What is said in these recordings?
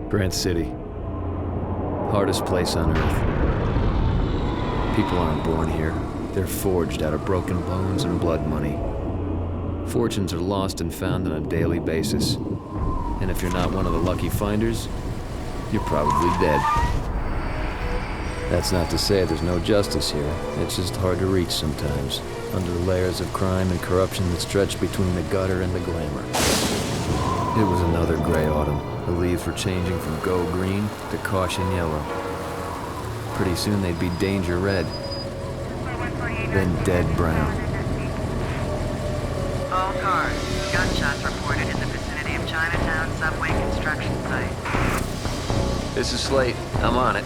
Grant City. Hardest place on Earth. People aren't born here. They're forged out of broken bones and blood money. Fortunes are lost and found on a daily basis. And if you're not one of the lucky finders, you're probably dead. That's not to say there's no justice here. It's just hard to reach sometimes, under the layers of crime and corruption that stretch between the gutter and the glamour. It was another gray autumn. The leaves were changing from go green to caution yellow. Pretty soon they'd be danger red, then dead brown. All cars. Gunshots reported in the vicinity of Chinatown subway construction site. This is Slate. I'm on it.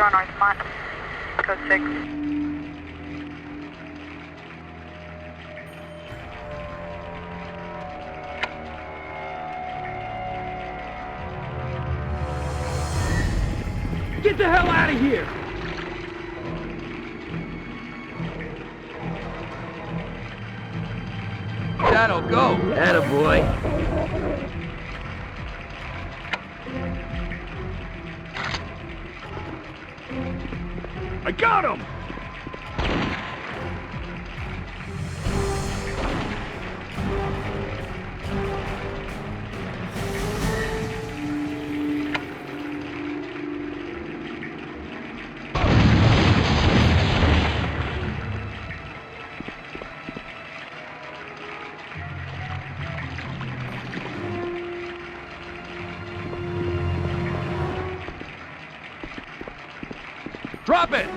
Northmont, code 6. Get the hell out of here! That'll go! Attaboy. I got him! Drop it!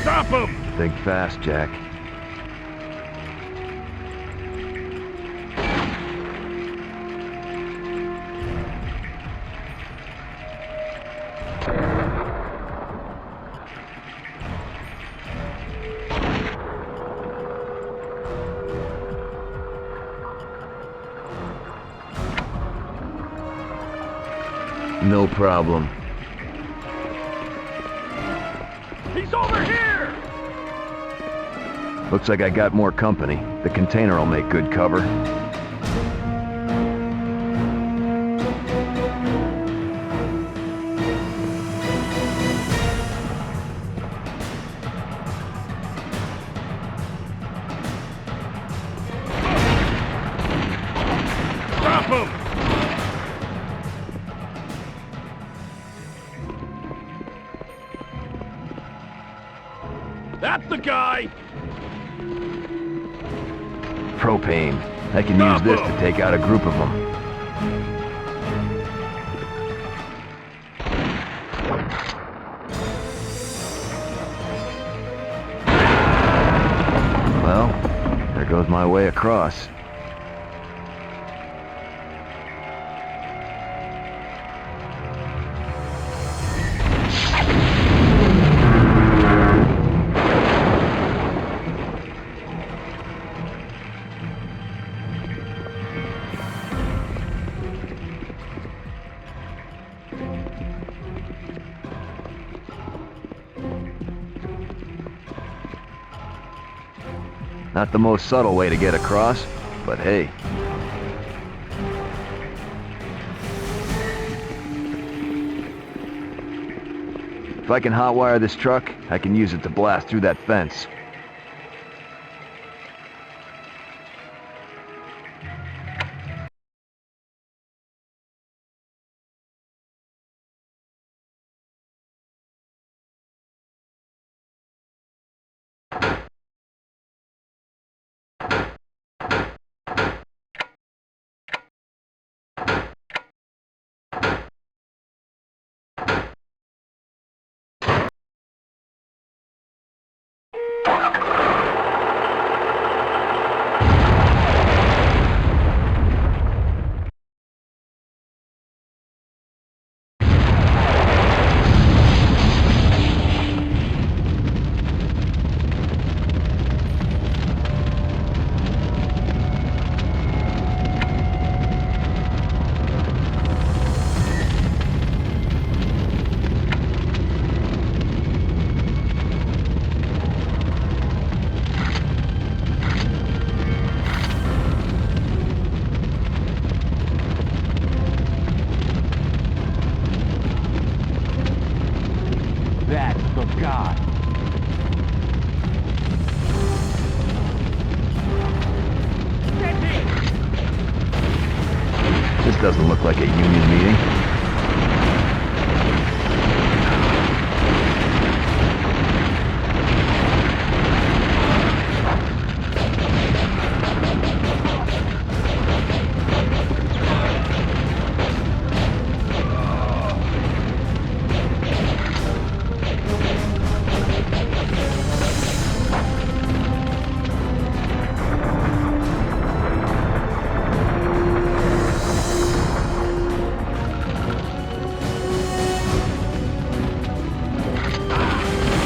Stop him! Think fast, Jack. No problem. He's over here! Looks like I got more company. The container will make good cover. Stop him! That's the guy! Propane. I can use this to take out a group of them. Well, there goes my way across. Not the most subtle way to get across, but hey. If I can hotwire this truck, I can use it to blast through that fence. That's the guy. This doesn't look like a union meeting.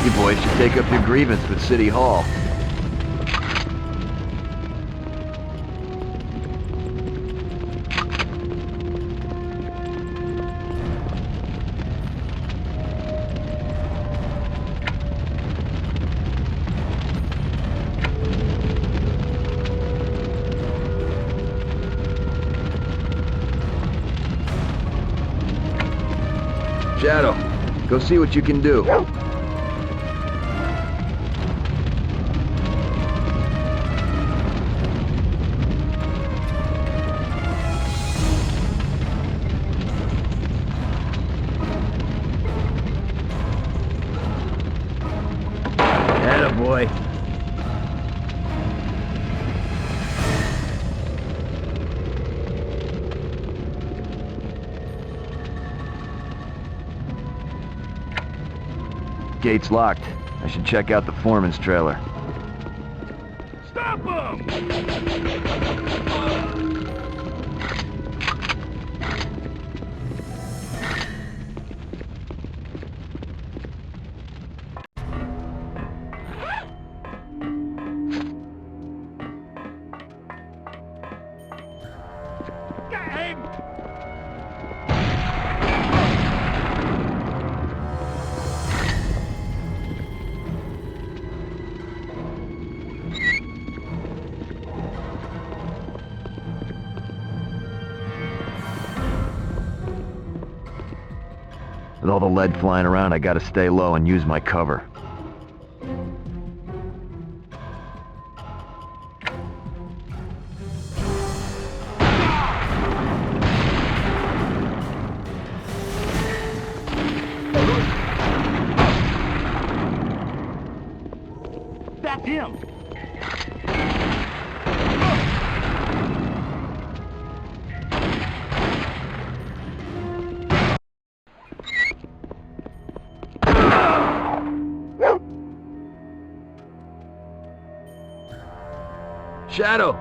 You boys should take up your grievance with City Hall. Shadow, go see what you can do. Attaboy. Gate's locked. I should check out the foreman's trailer. Stop him! Got him! With all the lead flying around, I gotta stay low and use my cover. That's him! Shadow!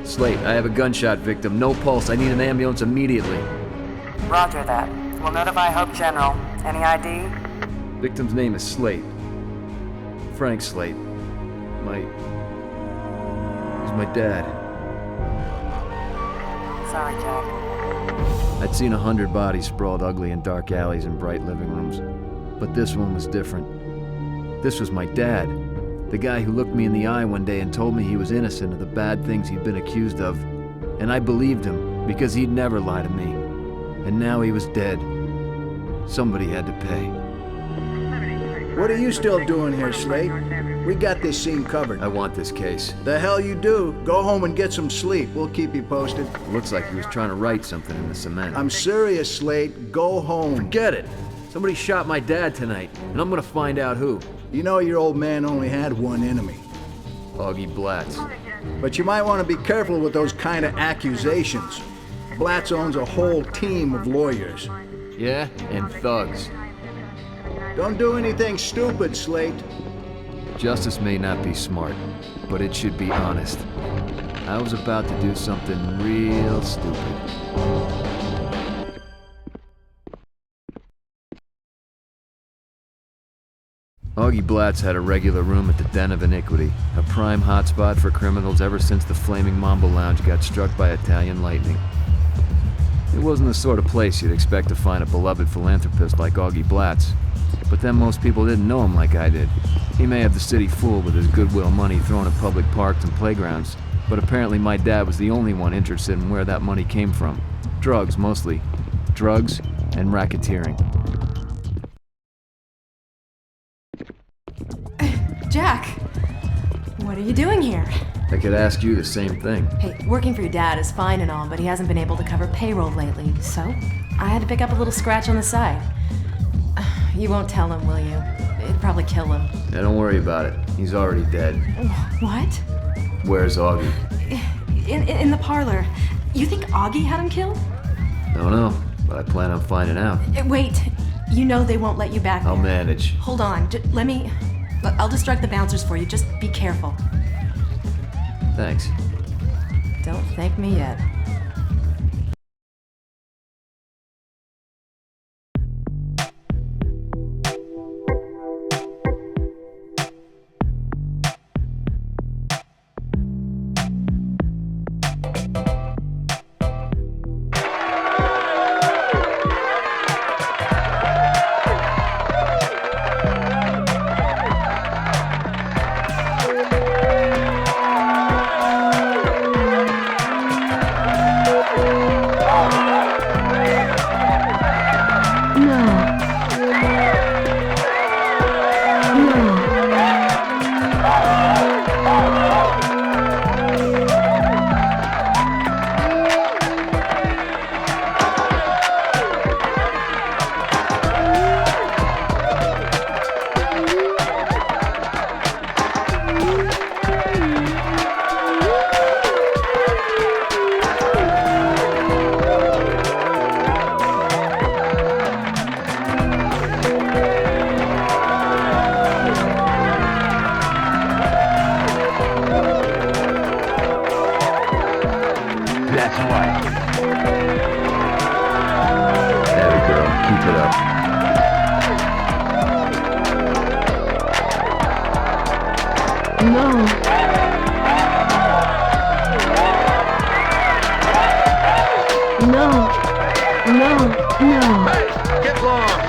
Slate, I have a gunshot victim. No pulse. I need an ambulance immediately. Roger that. We'll notify Hope General. Any ID? Victim's name is Slate. Frank Slate. He's my dad. Sorry, Jack. I'd seen 100 bodies sprawled ugly in dark alleys and bright living rooms. But this one was different. This was my dad. The guy who looked me in the eye one day and told me he was innocent of the bad things he'd been accused of. And I believed him, because he'd never lie to me. And now he was dead. Somebody had to pay. What are you still doing here, Slate? We got this scene covered. I want this case. The hell you do. Go home and get some sleep. We'll keep you posted. It looks like he was trying to write something in the cement. I'm serious, Slate. Go home. Forget it! Somebody shot my dad tonight, and I'm gonna find out who. You know your old man only had one enemy. Augie Blatz. But you might want to be careful with those kind of accusations. Blatz owns a whole team of lawyers. Yeah? And thugs. Don't do anything stupid, Slate. Justice may not be smart, but it should be honest. I was about to do something real stupid. Augie Blatz had a regular room at the Den of Iniquity, a prime hotspot for criminals ever since the Flaming Mambo Lounge got struck by Italian lightning. It wasn't the sort of place you'd expect to find a beloved philanthropist like Augie Blatz, but then most people didn't know him like I did. He may have the city fooled with his goodwill money thrown at public parks and playgrounds, but apparently my dad was the only one interested in where that money came from. Drugs, mostly. Drugs and racketeering. Jack, what are you doing here? I could ask you the same thing. Hey, working for your dad is fine and all, but he hasn't been able to cover payroll lately, so I had to pick up a little scratch on the side. You won't tell him, will you? It'd probably kill him. Yeah, don't worry about it. He's already dead. What? Where's Augie? In the parlor. You think Augie had him killed? Don't know, but I plan on finding out. Wait, you know they won't let you back there. I'll manage. Hold on, I'll distract the bouncers for you, just be careful. Thanks. Don't thank me yet. That's right. Atta girl, keep it up. No. No. No. No. Hey, get lost!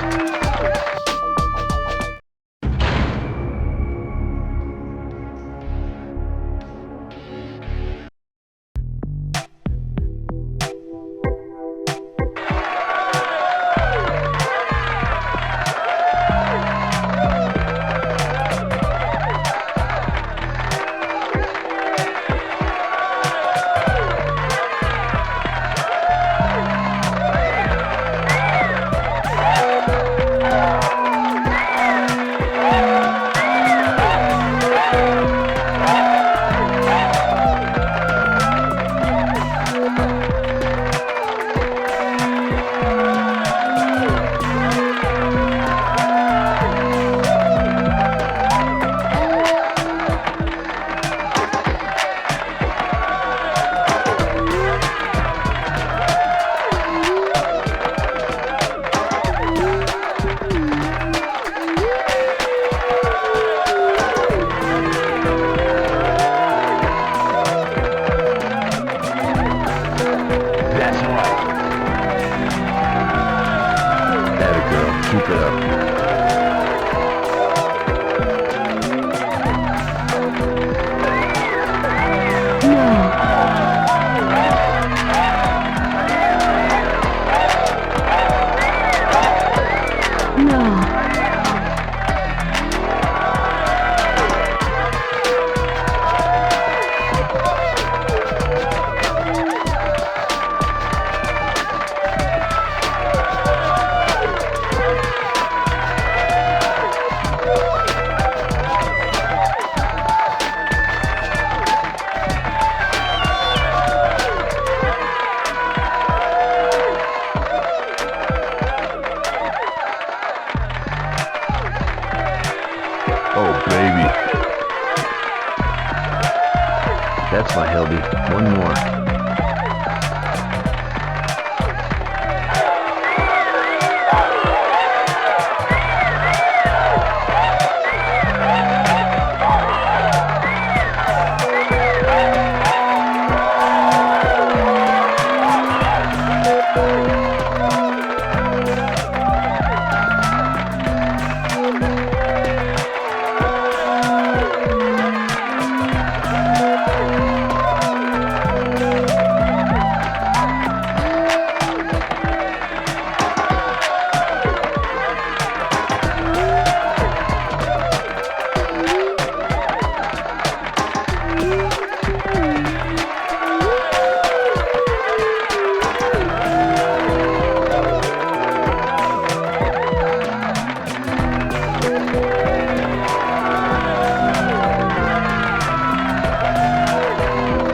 That's my Hildy. One more.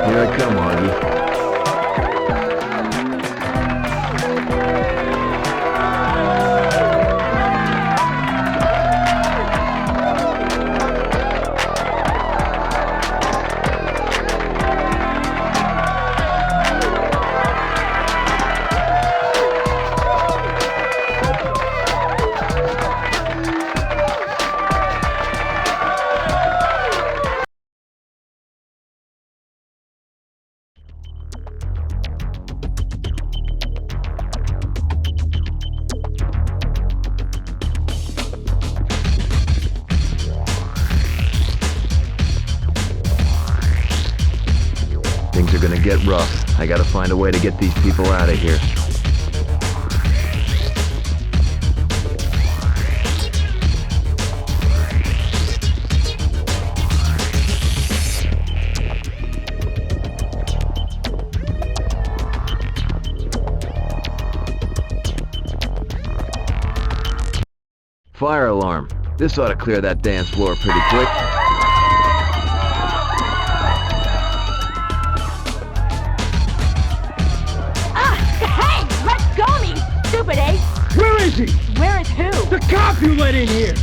Here I come, Augie. Things are gonna get rough. I gotta find a way to get these people out of here. Fire alarm. This ought to clear that dance floor pretty quick. Hey! Let go me, stupid ape! Where is he? Where is who? The cop you let in here.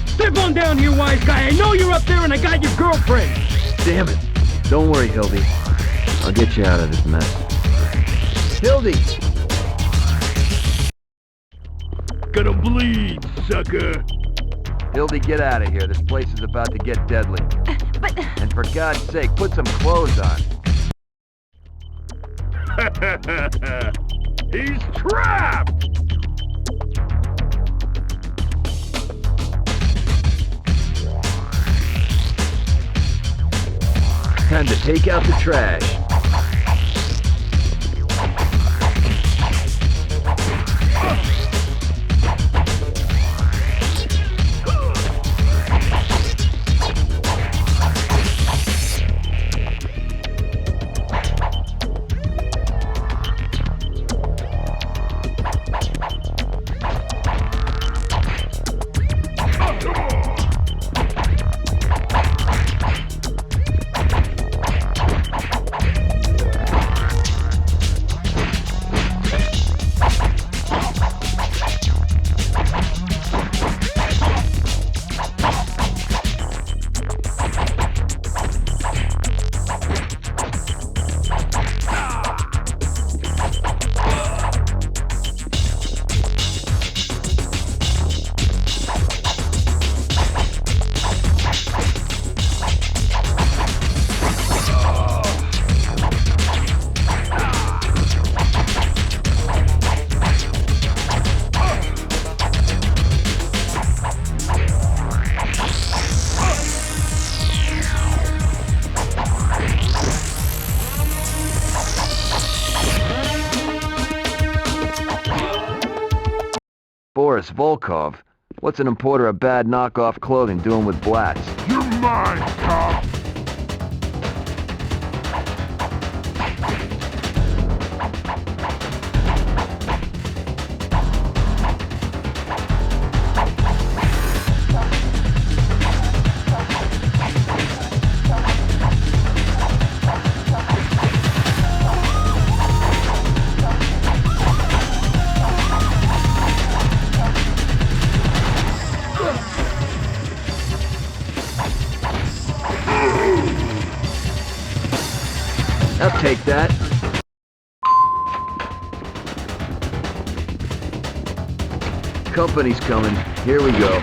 Step on down here, wise guy. I know you're up there and I got your girlfriend. Damn it. Don't worry, Hildy. I'll get you out of this mess. Hildy! Gonna bleed, sucker. Hildy, get out of here. This place is about to get deadly. But... And for God's sake, put some clothes on. He's trapped! Time to take out the trash. Boris Volkov? What's an importer of bad knockoff clothing doing with blats? You're mine, cop. I'll take that. Company's coming. Here we go.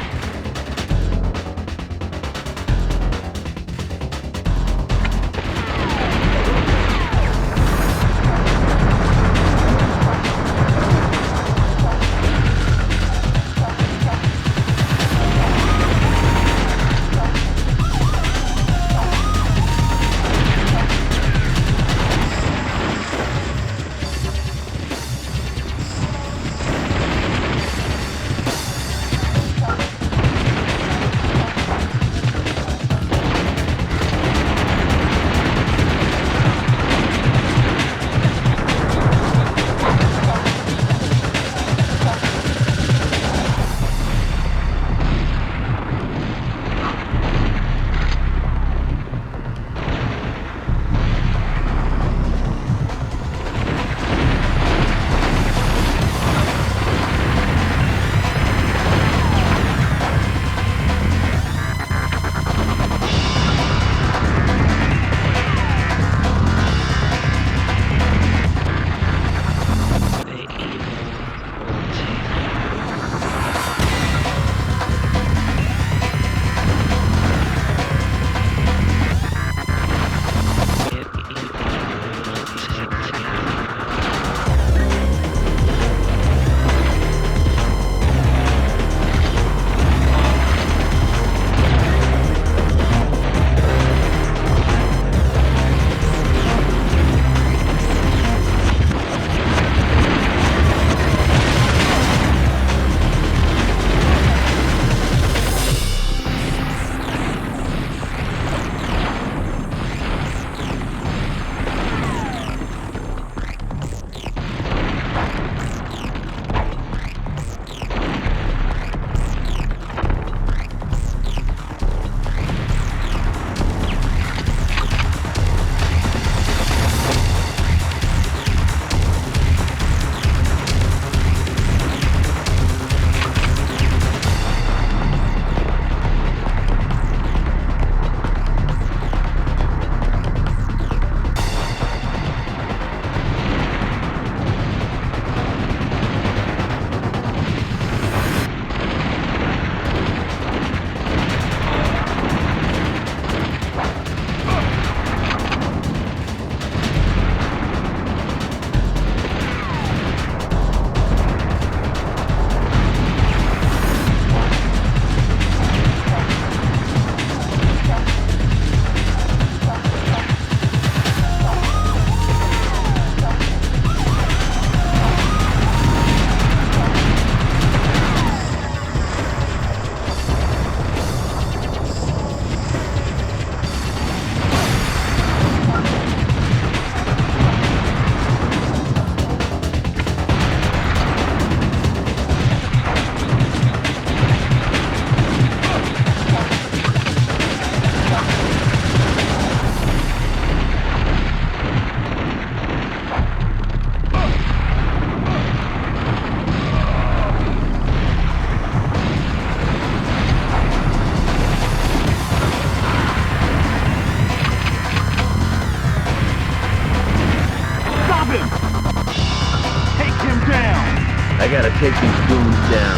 I gotta take these goons down.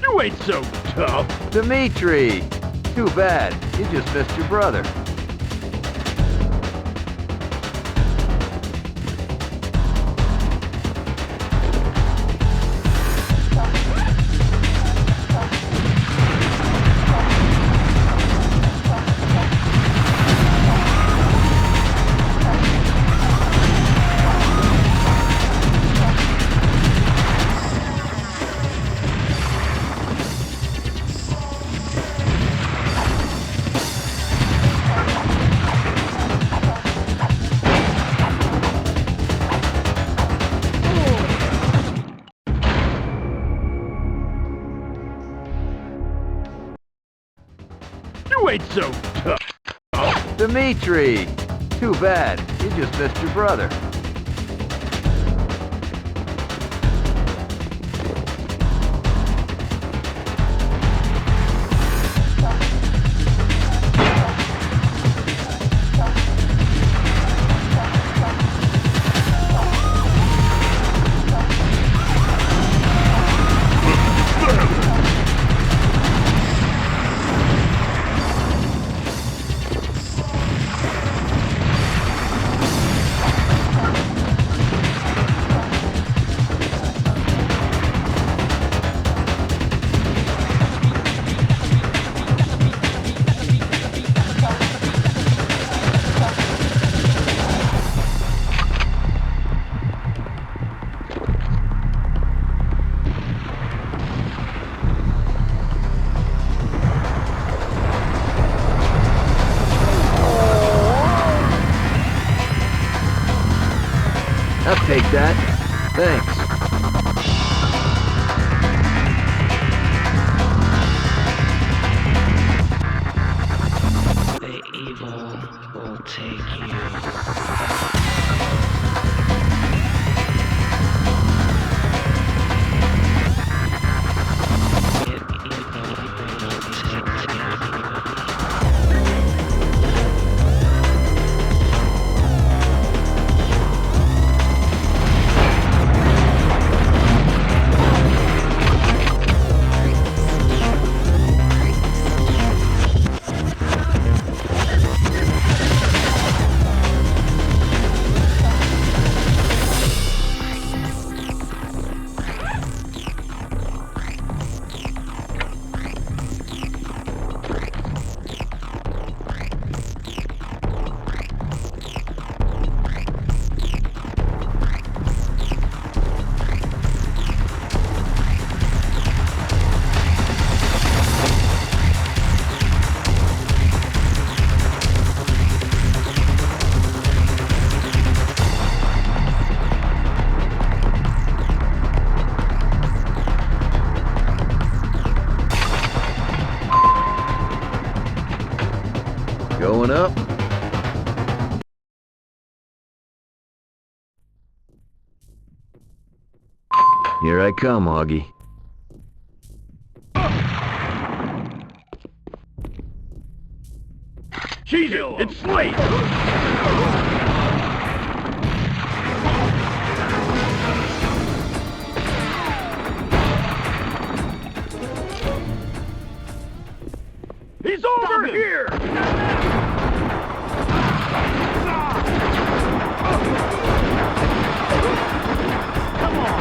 You ain't so tough. Dimitri! Too bad. You just missed your brother. You ain't so tough. Dimitri! Too bad. You just missed your brother. take that. Thanks. The evil will take you. Going up. Here I come, Augie. Jesus, it's Slate! He's over here! Come on!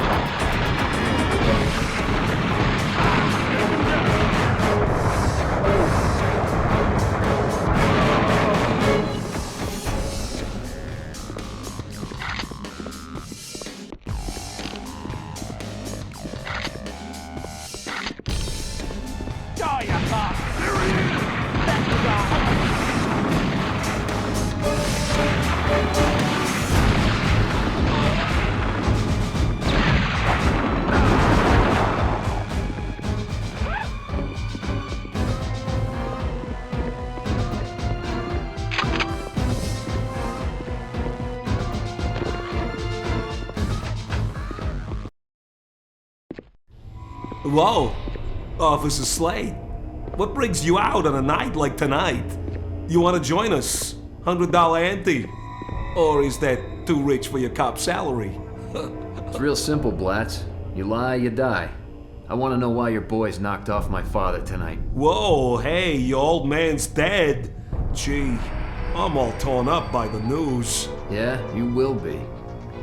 Whoa, Officer Slade. What brings you out on a night like tonight? You want to join us? $100 ante? Or is that too rich for your cop salary? It's real simple, Blatz. You lie, you die. I want to know why your boys knocked off my father tonight. Whoa, hey, your old man's dead. Gee, I'm all torn up by the news. Yeah, you will be.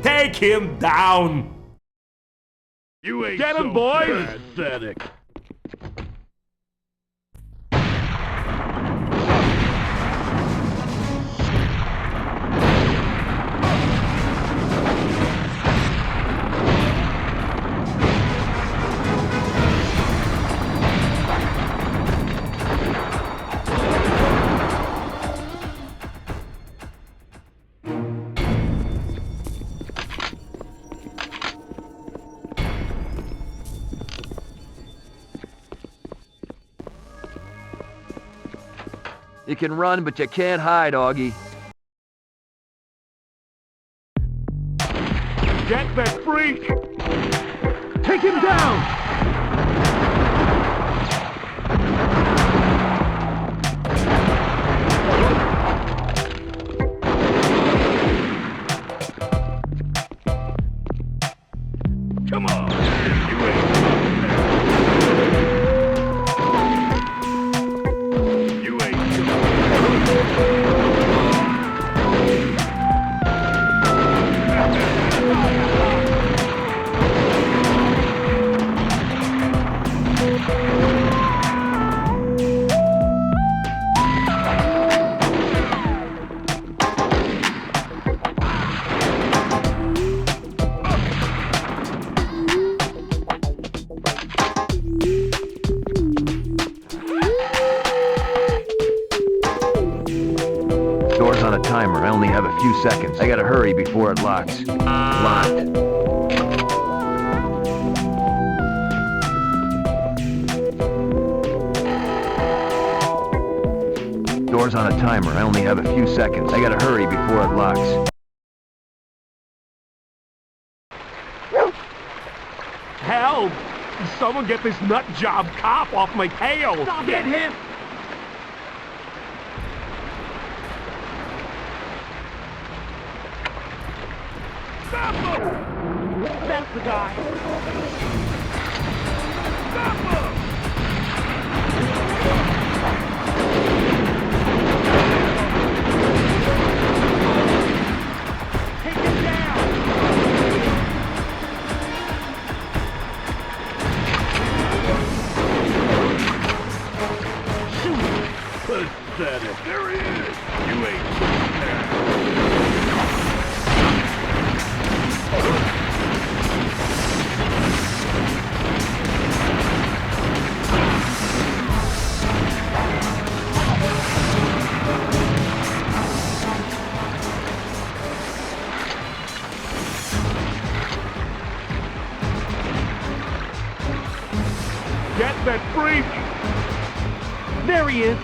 Take him down! You ain't Get him, so boys! Pathetic. You can run, but you can't hide, Augie. Get that freak! Take him down! Come on! You ain't seconds. I gotta hurry before it locks. Locked. Door's on a timer. I only have a few seconds. I gotta hurry before it locks. Help! Someone get this nut job cop off my tail! Get him! Stop him! That's the guy! Stop him! Take him down! Pathetic. There he is! You ain't there! Get that freak! There he is!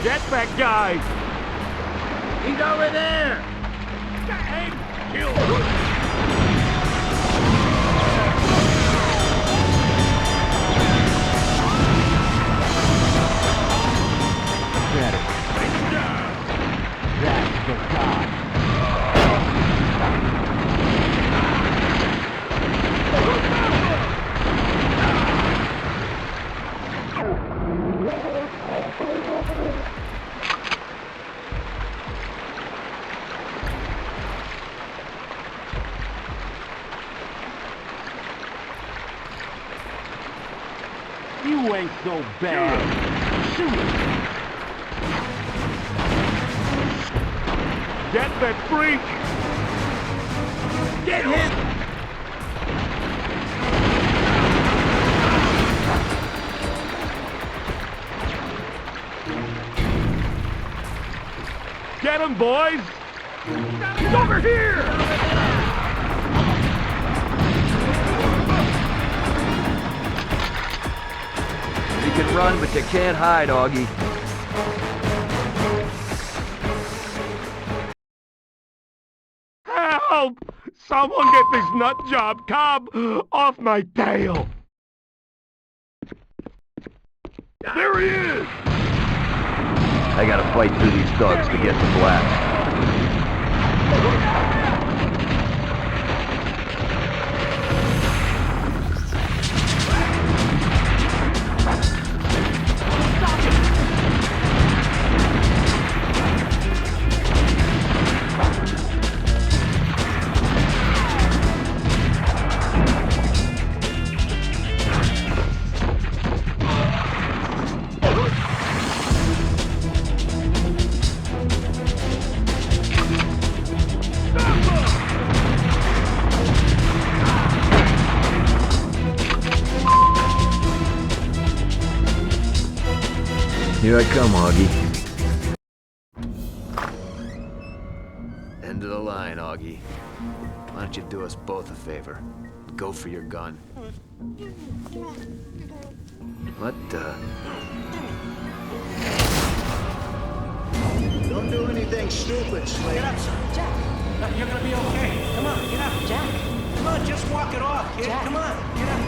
Get that guy! He's over there! Get him! Kill him! That's the guy! You ain't so bad. Shoot him. Get that freak. Get him. Get him, boys. He's over here. You can run, but you can't hide, Augie. Help! Someone get this nut job cob off my tail! There he is! I gotta fight through these thugs to get to Black. Here I come, Augie. End of the line, Augie. Why don't you do us both a favor? Go for your gun. What the? Don't do anything stupid, Slade. Get up, son. Jack. You're gonna be okay. Come on, get up. Jack. Come on, just walk it off, kid. Jack. Come on, get up.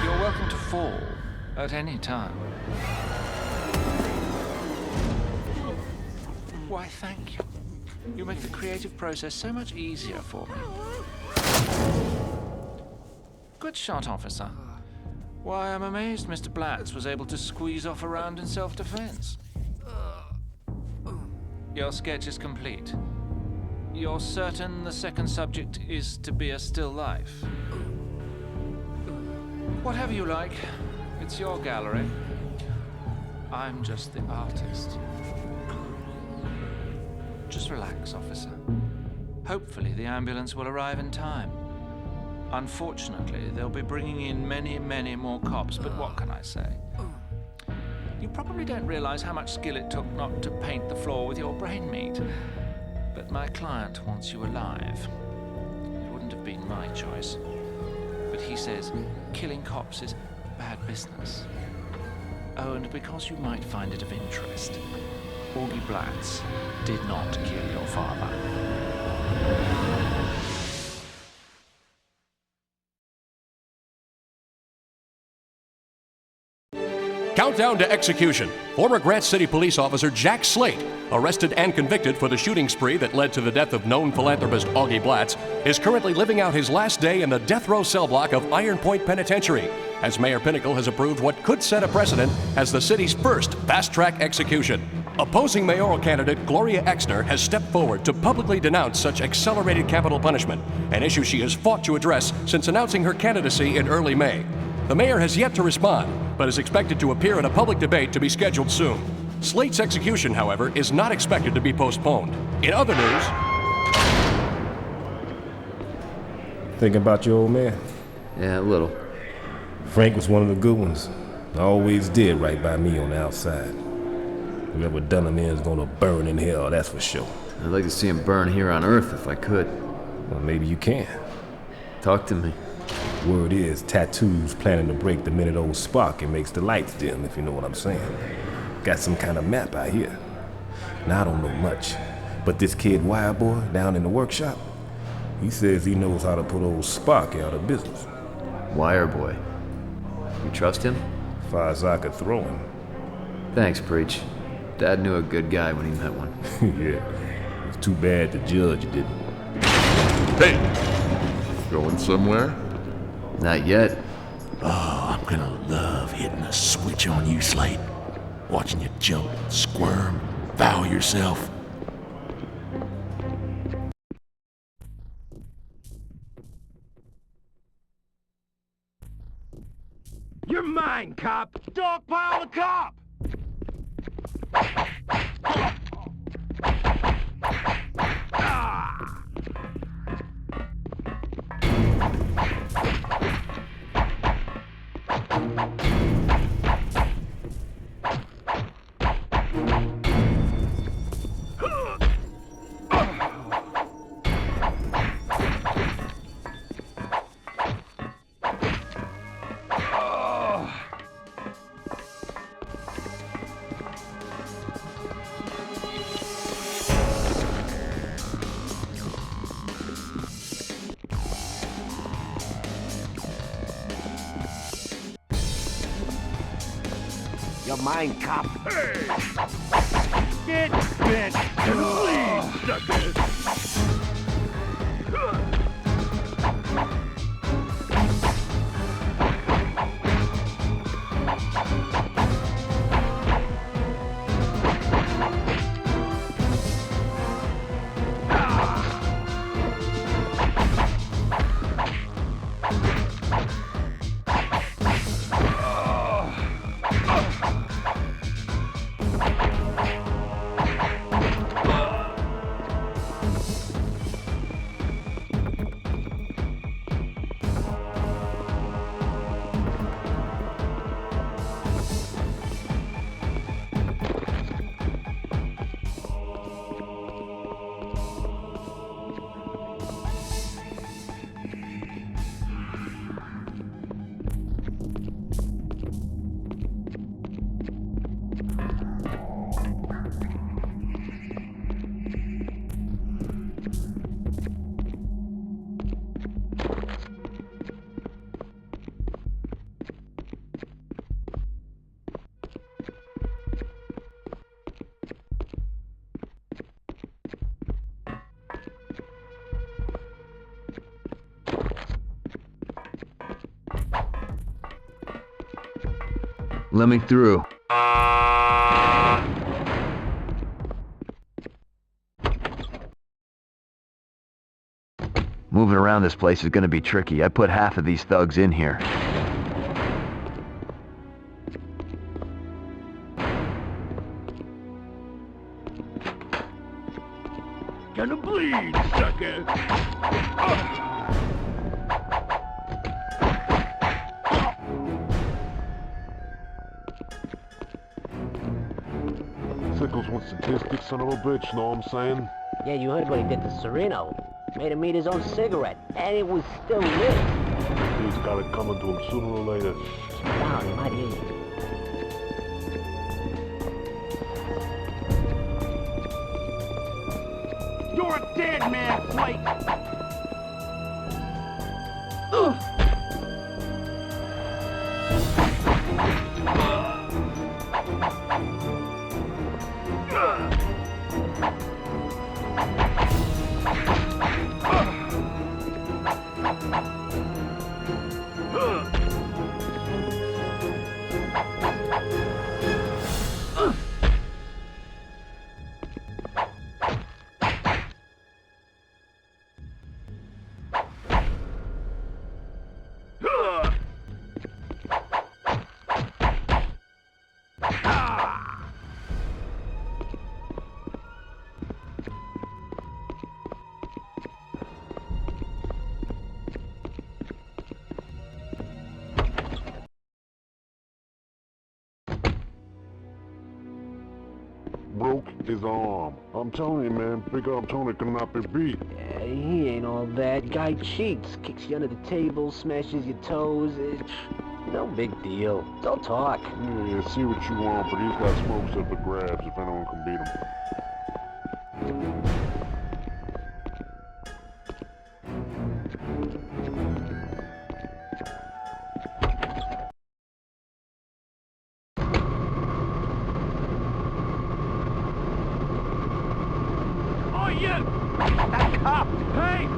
You're welcome to fall at any time. Why, thank you. You make the creative process so much easier for me. Good shot, officer. Why, I'm amazed Mr. Blatz was able to squeeze off a round in self-defense. Your sketch is complete. You're certain the second subject is to be a still life? Whatever you like. It's your gallery. I'm just the artist. Just relax, officer. Hopefully the ambulance will arrive in time. Unfortunately, they'll be bringing in many, many more cops, but what can I say? You probably don't realize how much skill it took not to paint the floor with your brain meat. But my client wants you alive. It wouldn't have been my choice. But he says killing cops is bad business. Oh, and because you might find it of interest, Augie Blatz did not kill your father. Countdown to execution. Former Grant City police officer Jack Slate, arrested and convicted for the shooting spree that led to the death of known philanthropist Augie Blatz, is currently living out his last day in the death row cell block of Iron Point Penitentiary, as Mayor Pinnacle has approved what could set a precedent as the city's first fast-track execution. Opposing mayoral candidate Gloria Exner has stepped forward to publicly denounce such accelerated capital punishment, an issue she has fought to address since announcing her candidacy in early May. The mayor has yet to respond, but is expected to appear in a public debate to be scheduled soon. Slate's execution, however, is not expected to be postponed. In other news... Thinking about your old man? Yeah, a little. Frank was one of the good ones. Always did right by me on the outside. Whoever done him in is gonna burn in hell, that's for sure. I'd like to see him burn here on Earth if I could. Well, maybe you can. Talk to me. Word is, Tattoo's planning to break the minute old spark and makes the lights dim, if you know what I'm saying. Got some kind of map out here. Now, I don't know much, but this kid Wireboy down in the workshop, he says he knows how to put old Spark out of business. Wireboy. You trust him? As far as I could throw him. Thanks, Preach. Dad knew a good guy when he met one. Yeah. It's too bad the judge didn't. Hey! Going somewhere? Not yet. Oh, I'm gonna love hitting a switch on you, Slate. Watching you jump, squirm, foul yourself. You're mine, cop! Dogpile the cop! You're mine, cop. Hey! Get bent and leave, suckers! Let me through. Moving around this place is gonna be tricky. I put half of these thugs in here. Gonna bleed, sucker! Sickles with statistics, son of a bitch, know what I'm saying? Yeah, you heard what he did to Sereno. Made him eat his own cigarette, and it was still lit. He's got it coming to him sooner or later. Sit down, he might hear you. You're a dead man, Slate! Broke his arm. I'm telling you, man, Big Arm Tony cannot be beat. Yeah, he ain't all that. Guy cheats, kicks you under the table, smashes your toes. No big deal. Don't talk. Yeah, see what you want, but he's got smokes up the grabs if anyone can beat him. Oh, yeah! That cop! Hey!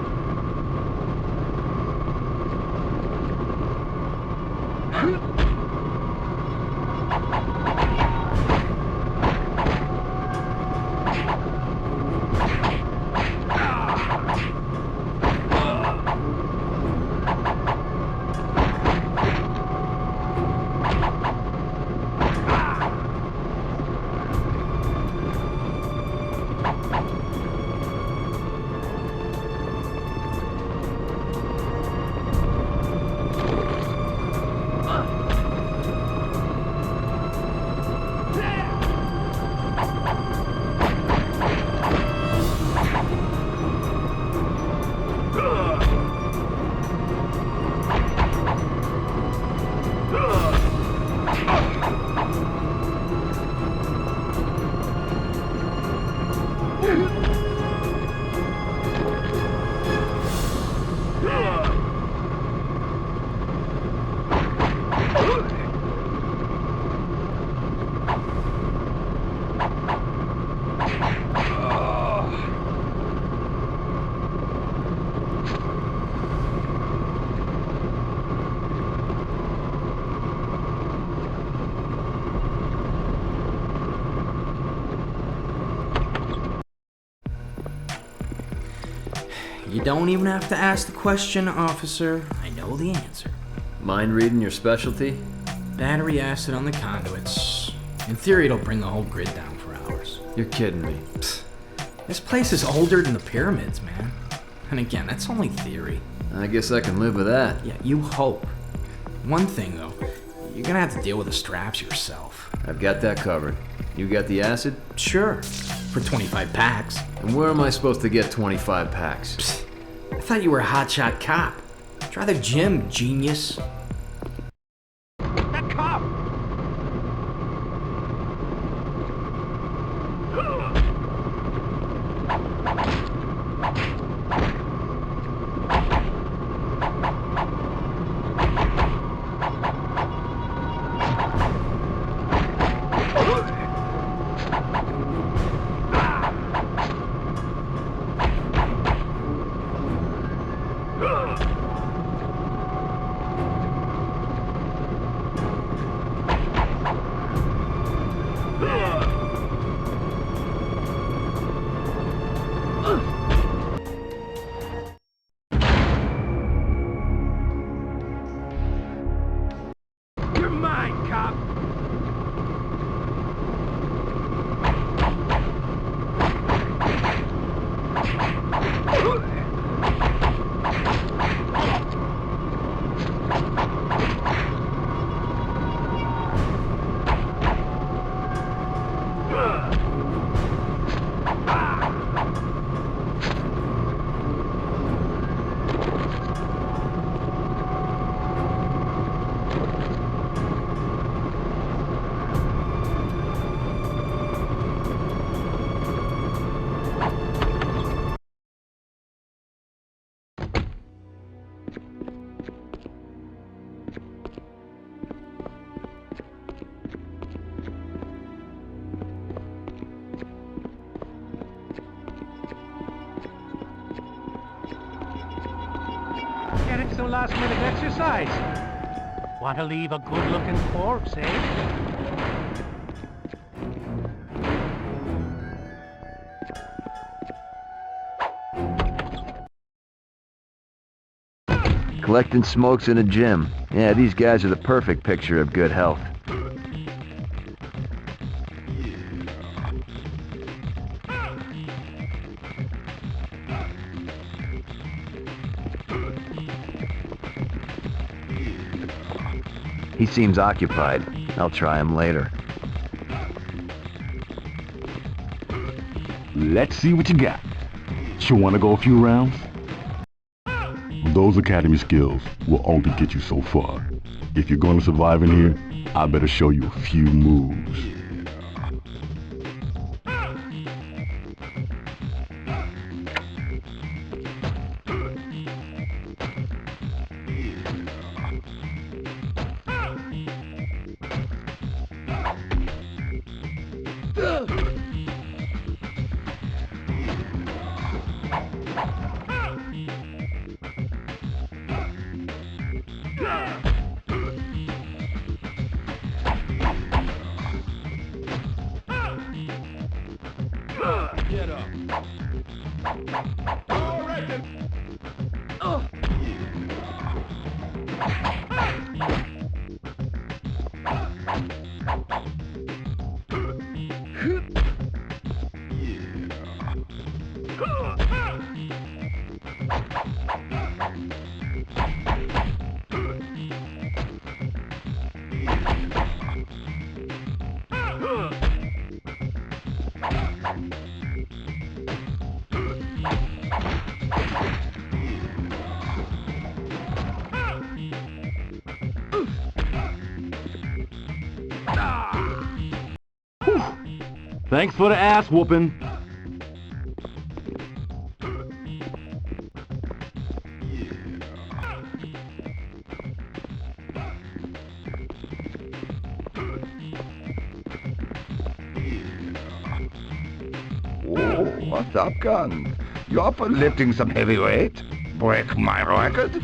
You don't even have to ask the question, officer. I know the answer. Mind reading your specialty? Battery acid on the conduits. In theory, it'll bring the whole grid down for hours. You're kidding me. Psst. This place is older than the pyramids, man. And again, that's only theory. I guess I can live with that. Yeah, you hope. One thing, though. You're gonna have to deal with the straps yourself. I've got that covered. You got the acid? Sure. For 25 packs. And where am I supposed to get 25 packs? Psst. I thought you were a hotshot cop. Try the gym, genius. That cop! some last-minute exercise. Want to leave a good-looking corpse, eh? Collecting smokes in a gym. Yeah, these guys are the perfect picture of good health. He seems occupied. I'll try him later. Let's see what you got. You wanna go a few rounds? Those academy skills will only get you so far. If you're gonna survive in here, I better show you a few moves. Get up. All right then. Thanks for the ass whooping. Oh, what's up, gun? You're for lifting some heavy weight? Break my record?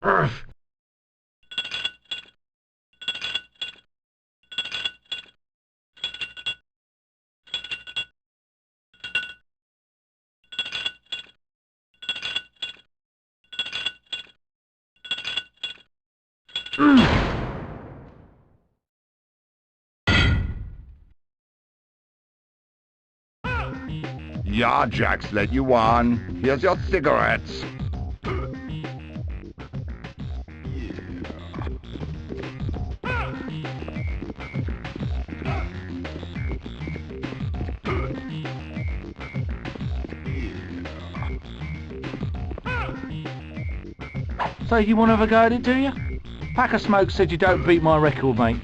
Earth. Yeah, Jax let you on. Here's your cigarettes. So you want to have a go at it, do you? Pack of Smoke said you don't beat my record, mate.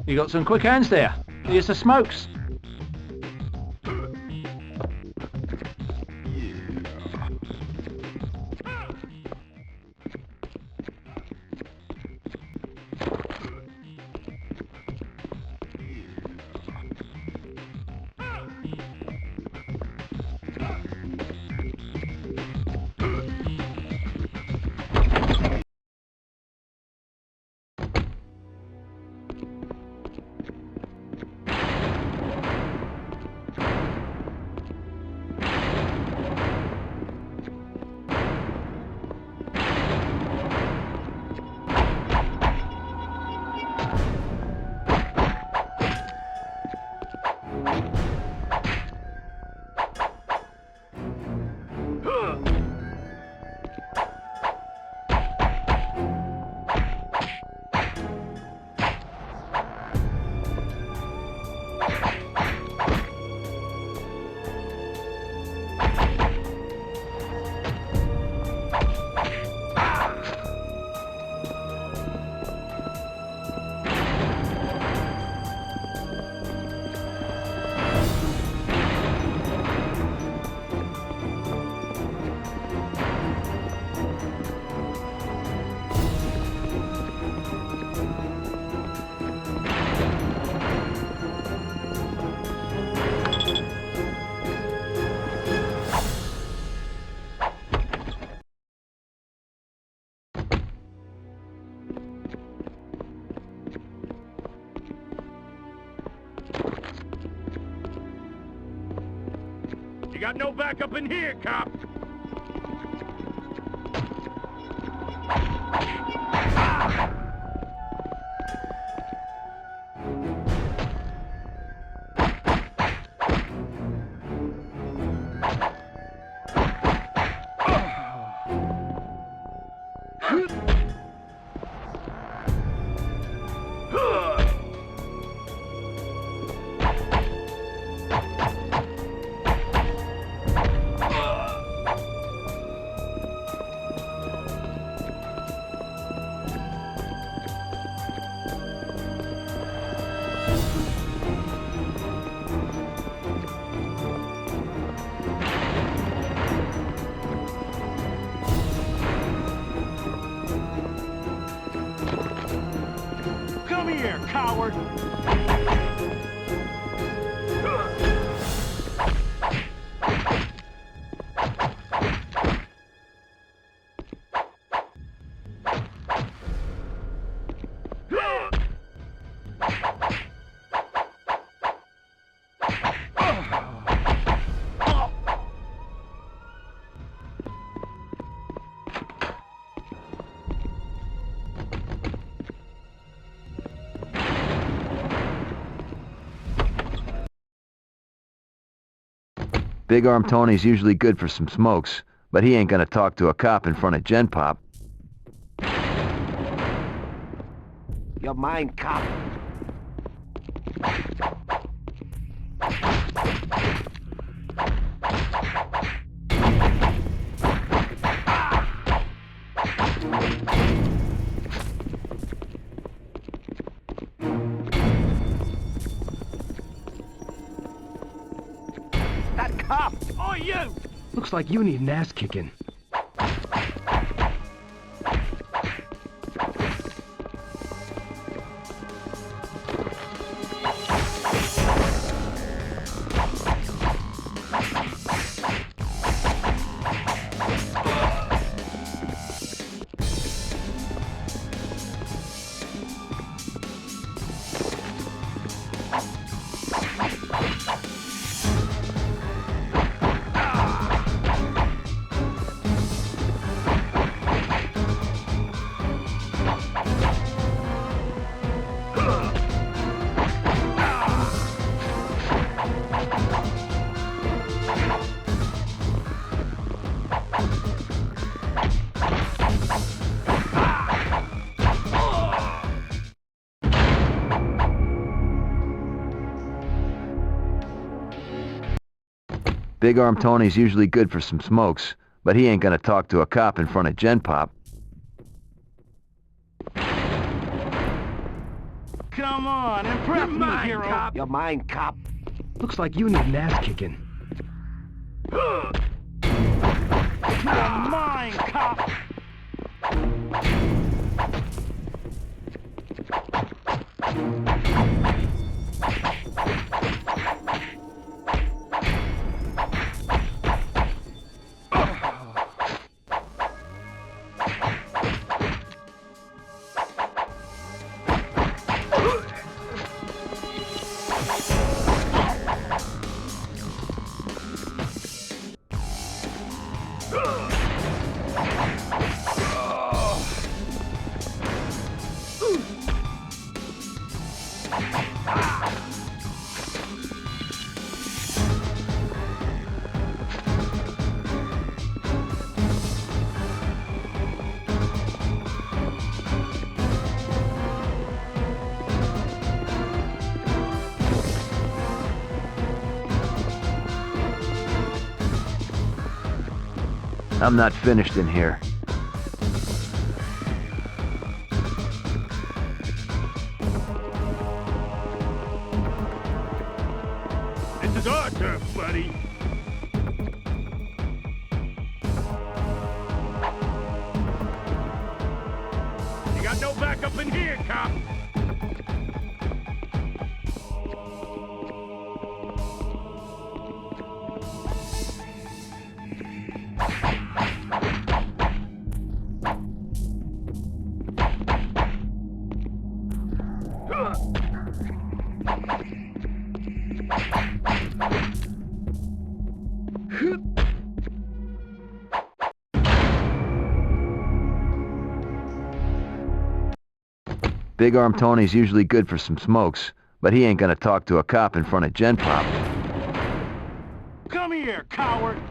You got some quick hands there. Here's the Smokes. You got no backup in here, cop. coward! Big Arm Tony's usually good for some smokes, but he ain't gonna talk to a cop in front of Gen Pop. You're mine, cop. That cop! Oh, you! Looks like you need an ass kicking. Big Arm Tony's usually good for some smokes, but he ain't gonna talk to a cop in front of Gen Pop. Come on, impress me, hero! Cop. You're mine, cop. Looks like you need an ass kicking. You're mine, cop! I'm not finished in here. This is our turf, buddy. You got no backup in here, cop. Big Arm Tony's usually good for some smokes, but he ain't gonna talk to a cop in front of Gen Pop. Come here, coward!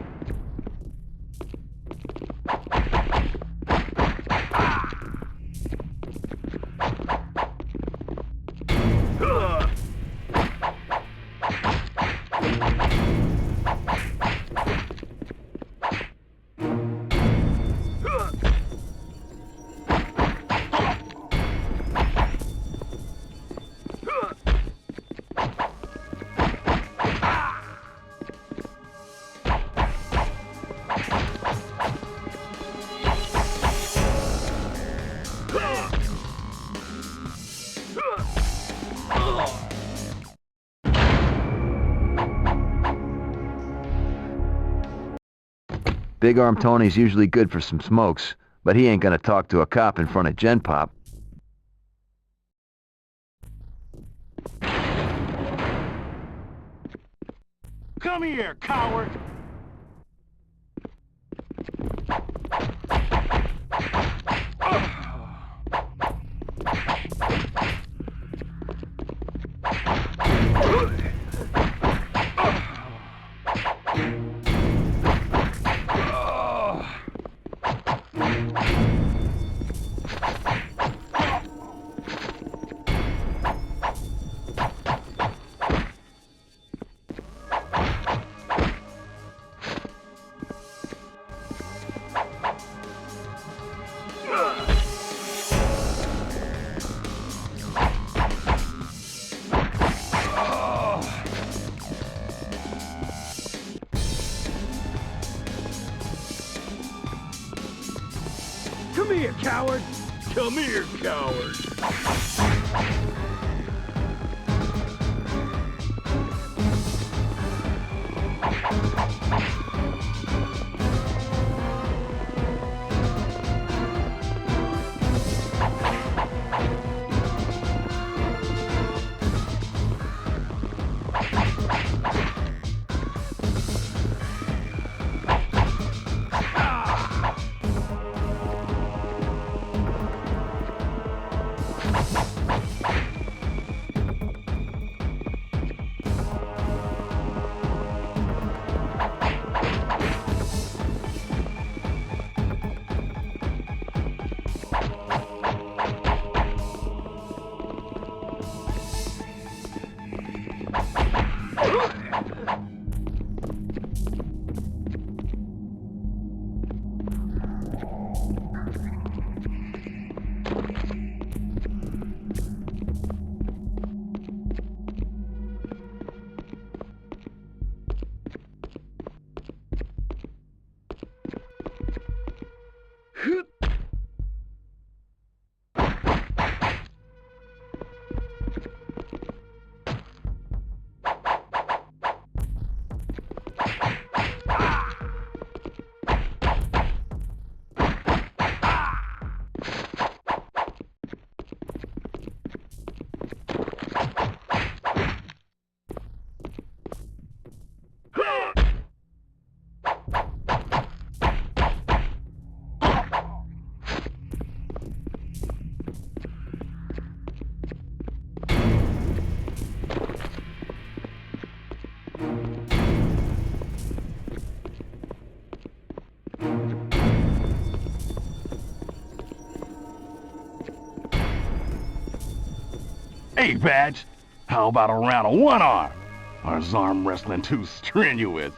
Big Arm Tony's usually good for some smokes, but he ain't gonna talk to a cop in front of Gen Pop. Come here, coward! Come here, coward! Come here, coward! Hey, Badge, how about a round of one arm? Or is arm wrestling too strenuous?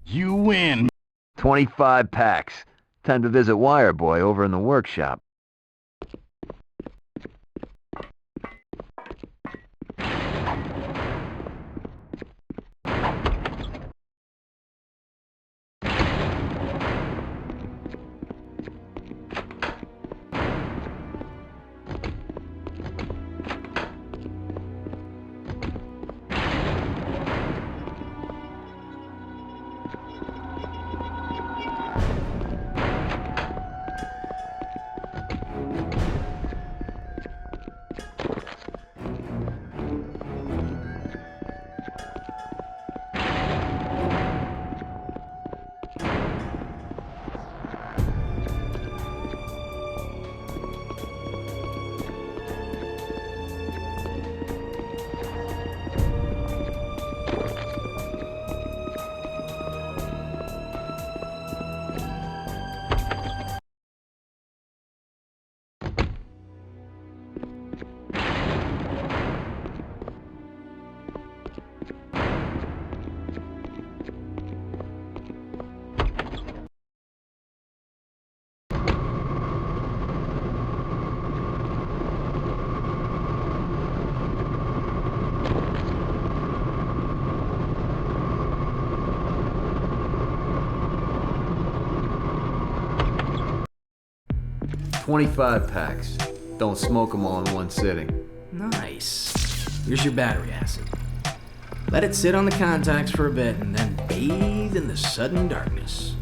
You win. 25 packs. Time to visit Wireboy over in the workshop. 25 packs. Don't smoke them all in one sitting. Nice. Here's your battery acid. Let it sit on the contacts for a bit and then bathe in the sudden darkness.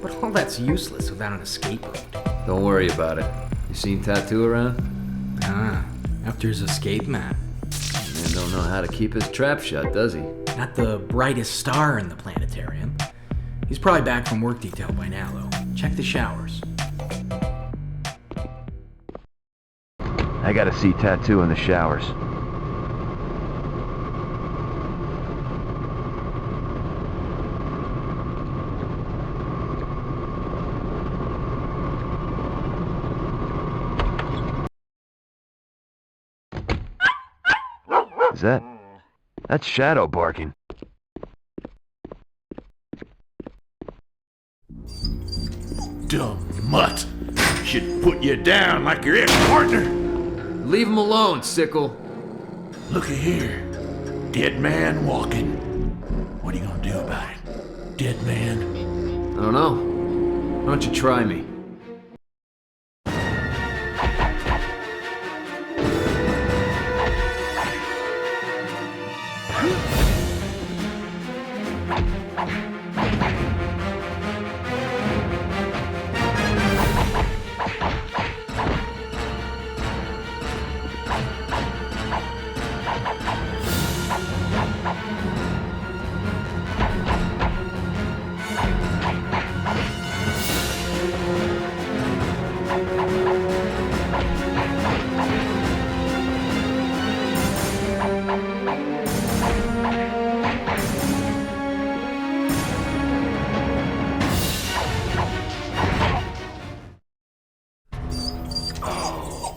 But all that's useless without an escape route. Don't worry about it. You seen Tattoo around? Ah, after his escape map. Man don't know how to keep his trap shut, does he? Not the brightest star in the planetarium. He's probably back from work detail by now, though. Check the showers. I gotta see Tattoo in the showers. Is that's Shadow barking. Dumb mutt. Should put you down like your ex-partner. Leave him alone, Sickle. Looky here. Dead man walking. What are you gonna do about it? Dead man? I don't know. Why don't you try me?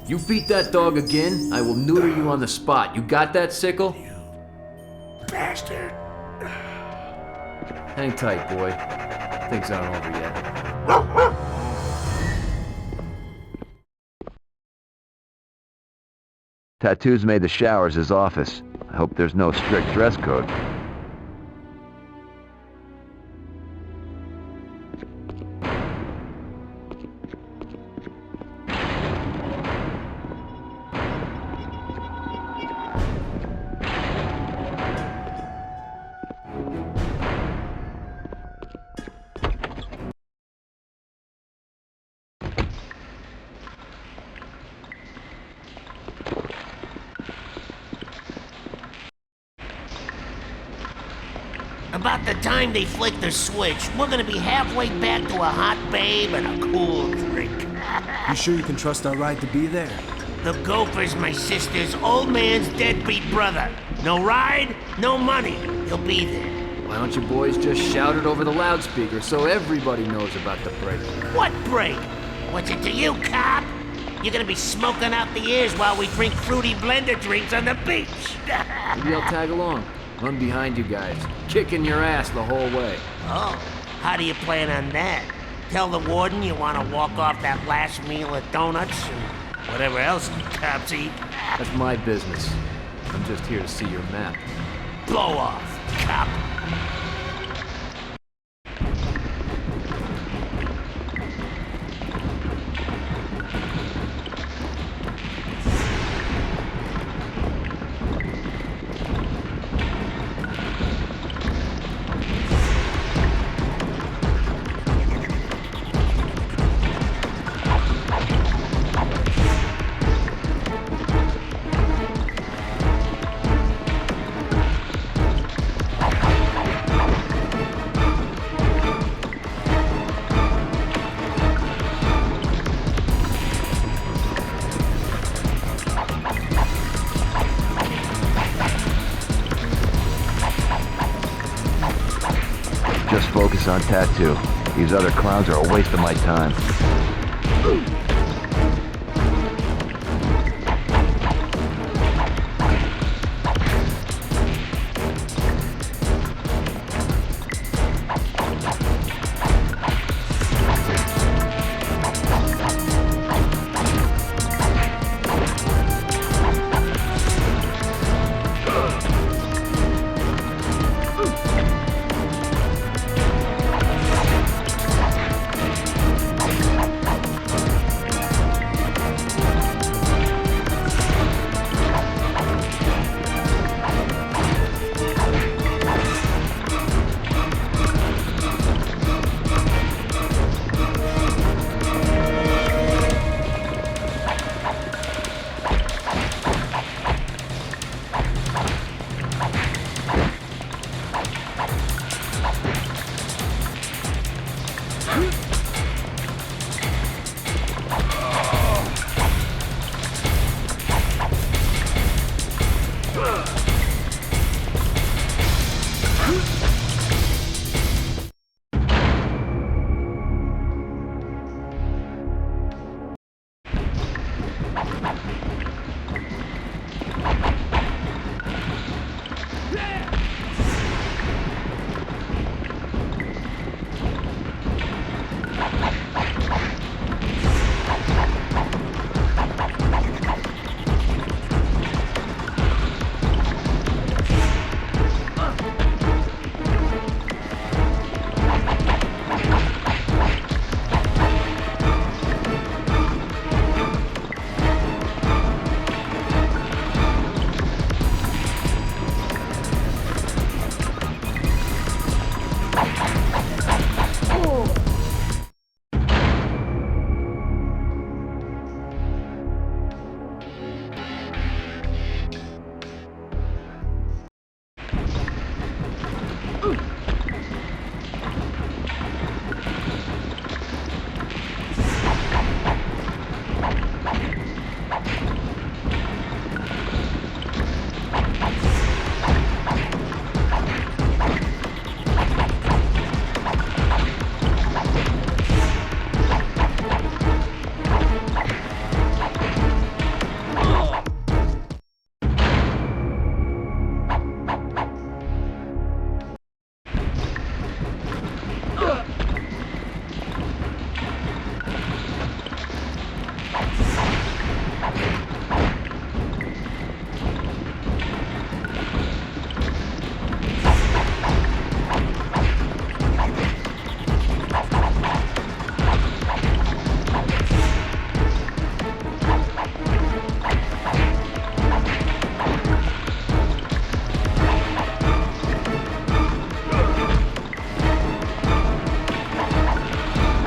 You beat that dog again, I will neuter you on the spot. You got that, Sickle? You bastard. Hang tight, boy. Things aren't over yet. Tattoo's made the showers his office. I hope there's no strict dress code. About the time they flick the switch, we're gonna be halfway back to a hot babe and a cool drink. You sure you can trust our ride to be there? The Gopher's my sister's old man's deadbeat brother. No ride, no money. He'll be there. Why don't you boys just shout it over the loudspeaker so everybody knows about the break? What break? What's it to you, cop? You're gonna be smoking out the ears while we drink fruity blender drinks on the beach. Maybe I'll tag along. Run behind you guys, kicking your ass the whole way. Oh, how do you plan on that? Tell the warden you want to walk off that last meal of donuts and whatever else you cops eat? That's my business. I'm just here to see your map. Blow off, cop. Just focus on Tattoo. These other clowns are a waste of my time.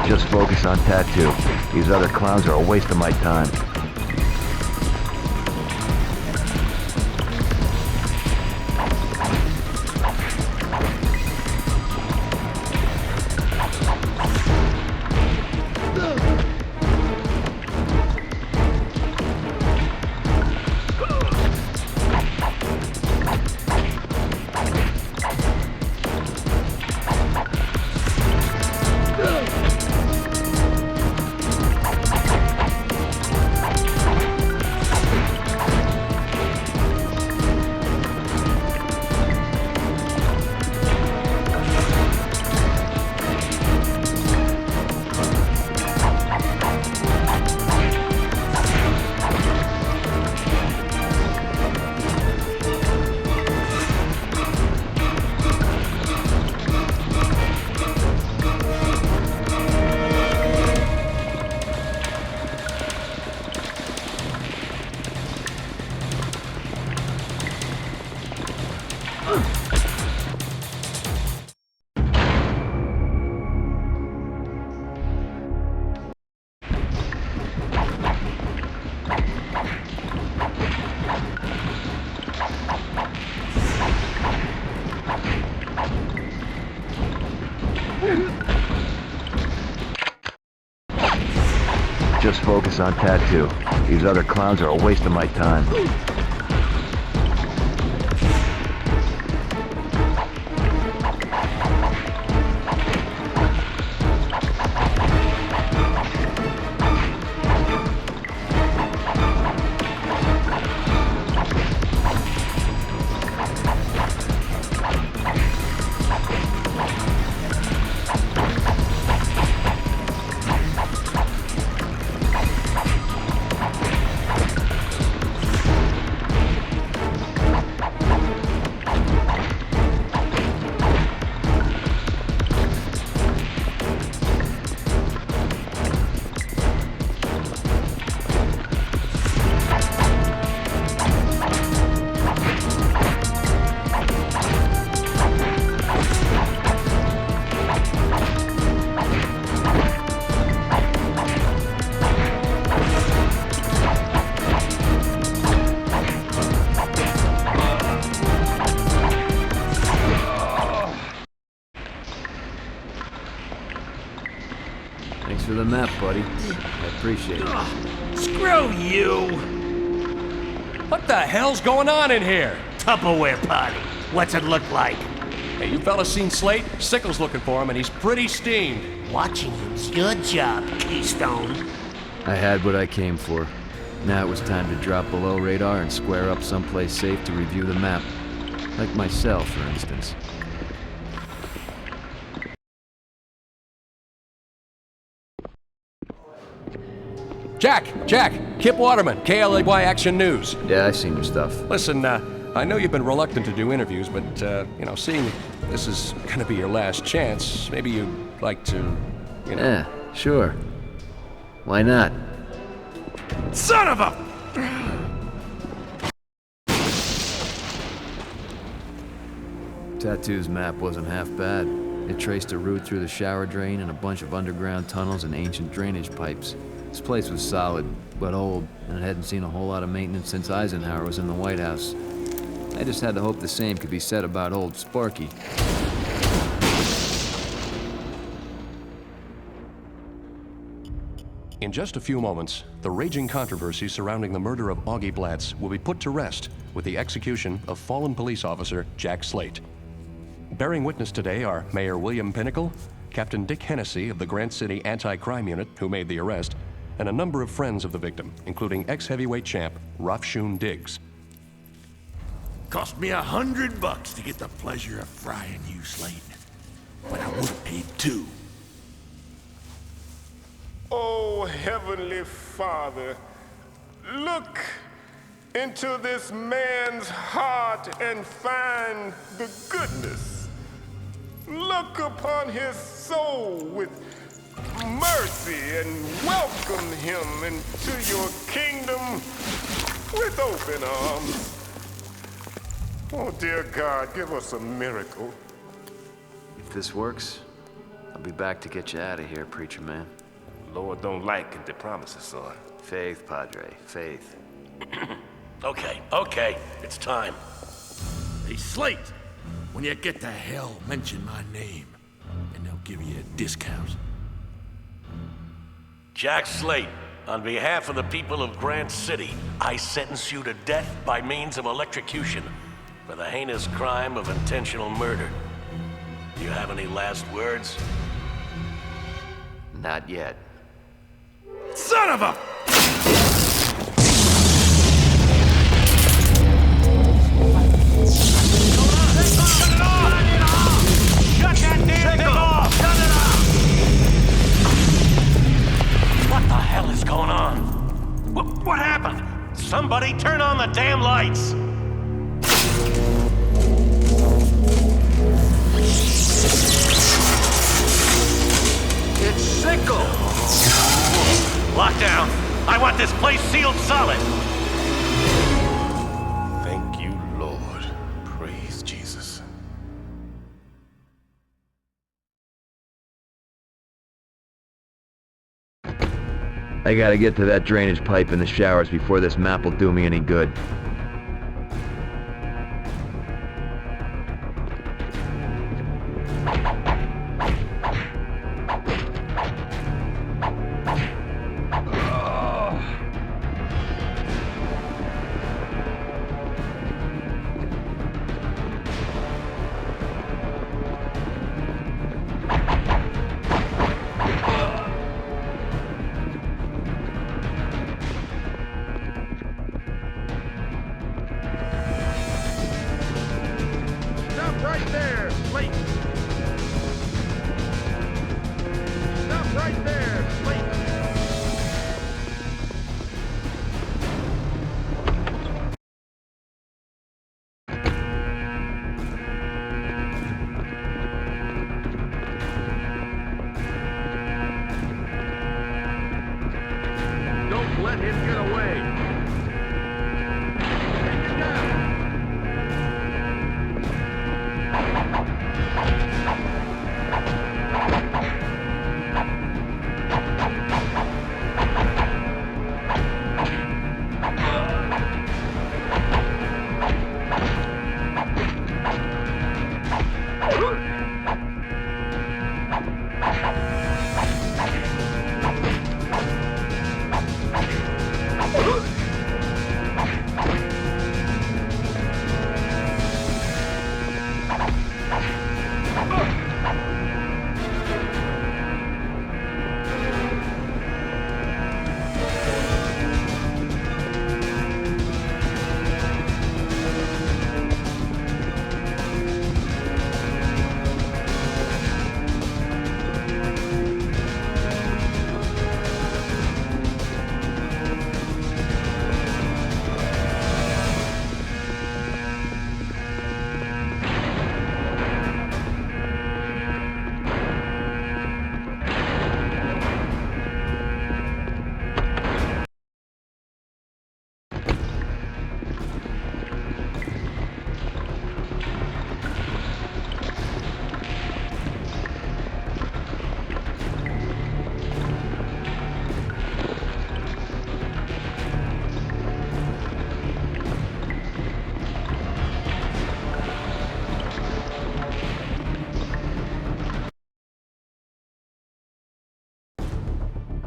Just focus on Tattoo. These other clowns are a waste of my time. Just focus on Tattoo. These other clowns are a waste of my time. Thanks for the map, buddy. I appreciate it. Screw you! What the hell's going on in here? Tupperware party. What's it look like? Hey, you fellas seen Slate? Sickle's looking for him, and he's pretty steamed. Watching him's your job, Keystone. I had what I came for. Now it was time to drop below radar and square up someplace safe to review the map. Like myself, for instance. Jack, Kip Waterman, KLAY Action News. Yeah, I seen your stuff. Listen, I know you've been reluctant to do interviews, but, seeing this is gonna be your last chance, maybe you'd like to, Yeah, sure. Why not? Son of a... Tattoo's map wasn't half bad. It traced a route through the shower drain and a bunch of underground tunnels and ancient drainage pipes. This place was solid, but old, and it hadn't seen a whole lot of maintenance since Eisenhower was in the White House. I just had to hope the same could be said about old Sparky. In just a few moments, the raging controversy surrounding the murder of Augie Blatz will be put to rest with the execution of fallen police officer Jack Slate. Bearing witness today are Mayor William Pinnacle, Captain Dick Hennessy of the Grant City Anti-Crime Unit, who made the arrest, and a number of friends of the victim, including ex-heavyweight champ Rafshoon Diggs. Cost me $100 to get the pleasure of frying you, Slate. But I would have paid $2. Oh, Heavenly Father, look into this man's heart and find the goodness. Look upon his soul with mercy and welcome him into your kingdom with open arms. Oh, dear God, give us a miracle. If this works, I'll be back to get you out of here, preacher man. Lord don't like empty promises, son. Faith, Padre, faith. Okay, it's time. Hey, Slate! When you get to hell, mention my name, and they'll give you a discount. Jack Slate, on behalf of the people of Grant City, I sentence you to death by means of electrocution for the heinous crime of intentional murder. Do you have any last words? Not yet. Son of a... Shut that damn thing off! Shut it off! What the hell is going on? What happened? Somebody turn on the damn lights! It's Sickle! Lockdown! I want this place sealed solid! Thank you, Lord. Praise Jesus. I gotta get to that drainage pipe in the showers before this map will do me any good. Right there, Slate! Stop right there, Slate! Don't let him get away! Take it down!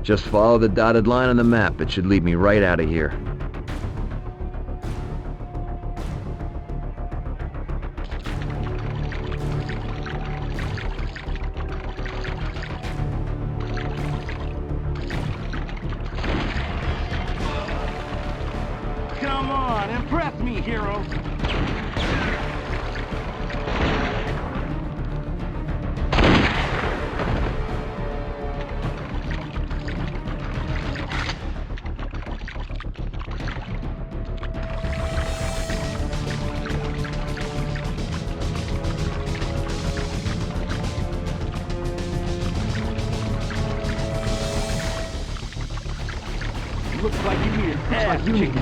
Just follow the dotted line on the map. It should lead me right out of here. Come on, impress me, hero! Looks like you need an ass kicking.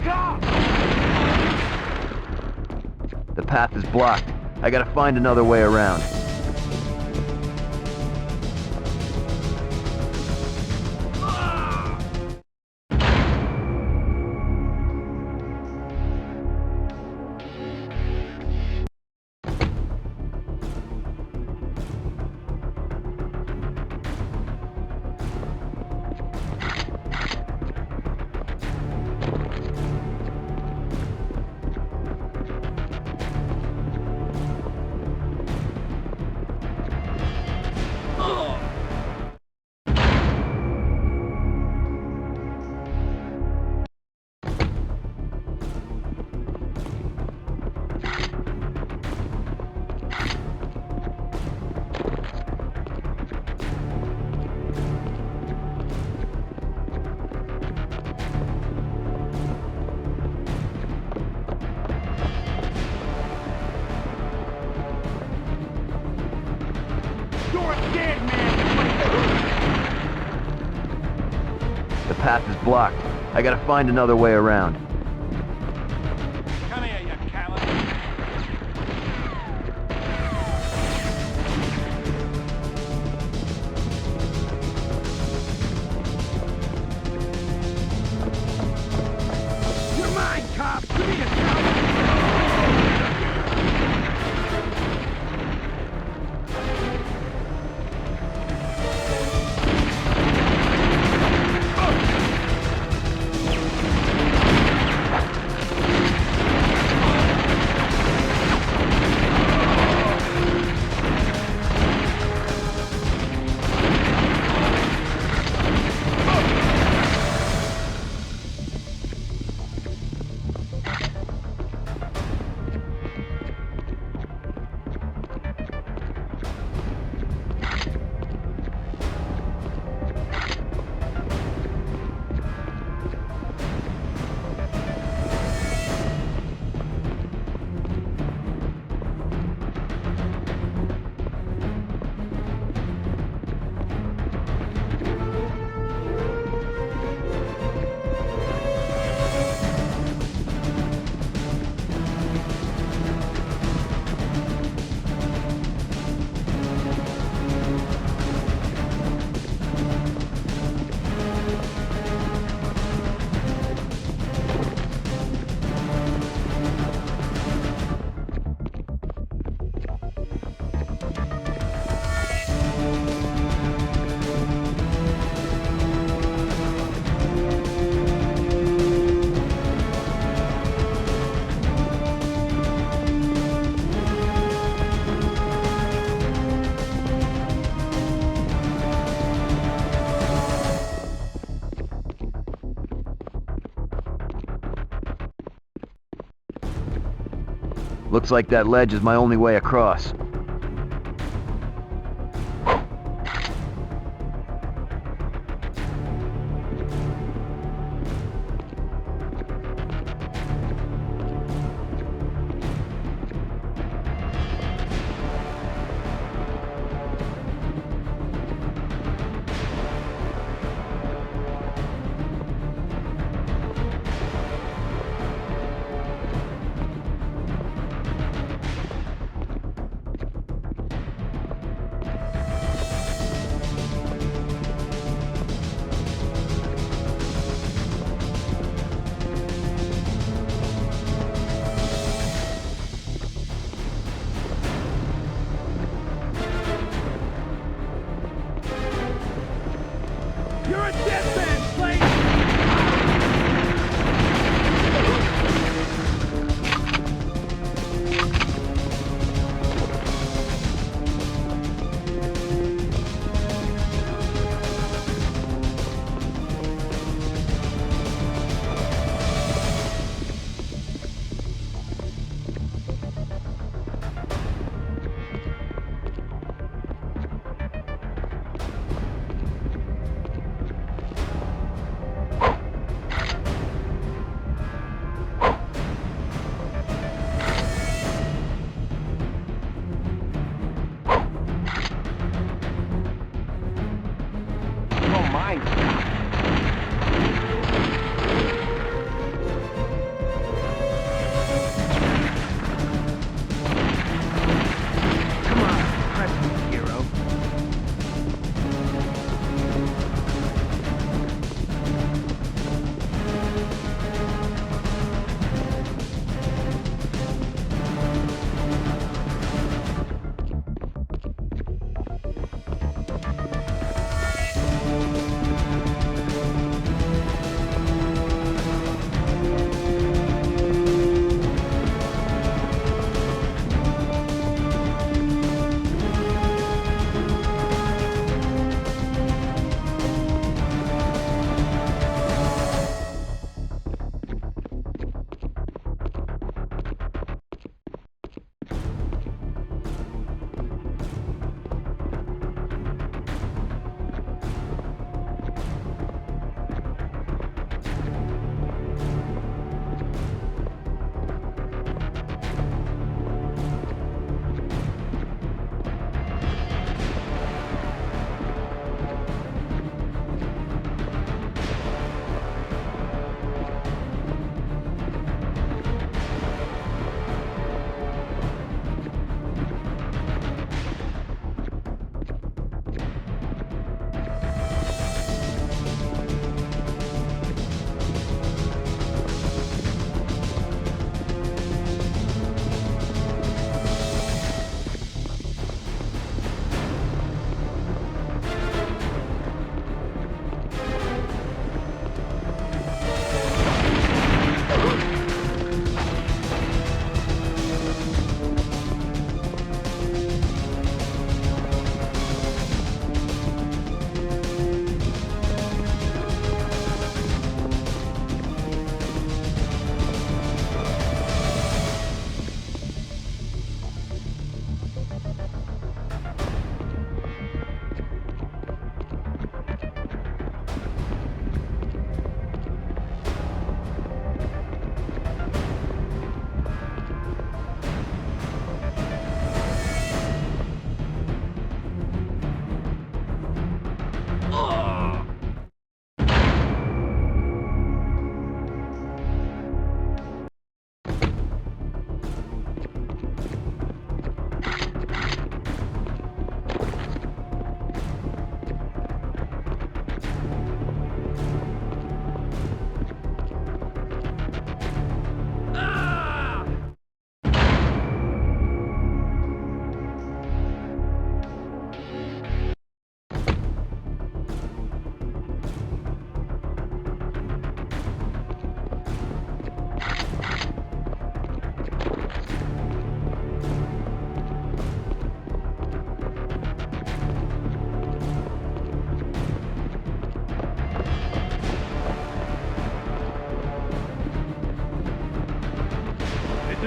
up! The path is blocked. I gotta find another way around. You're a dead man! The path is blocked. I gotta find another way around. Come here, you coward! You're mine, cop! Give me a cop! Looks like that ledge is my only way across.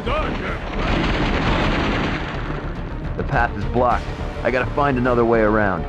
The path is blocked. I gotta find another way around.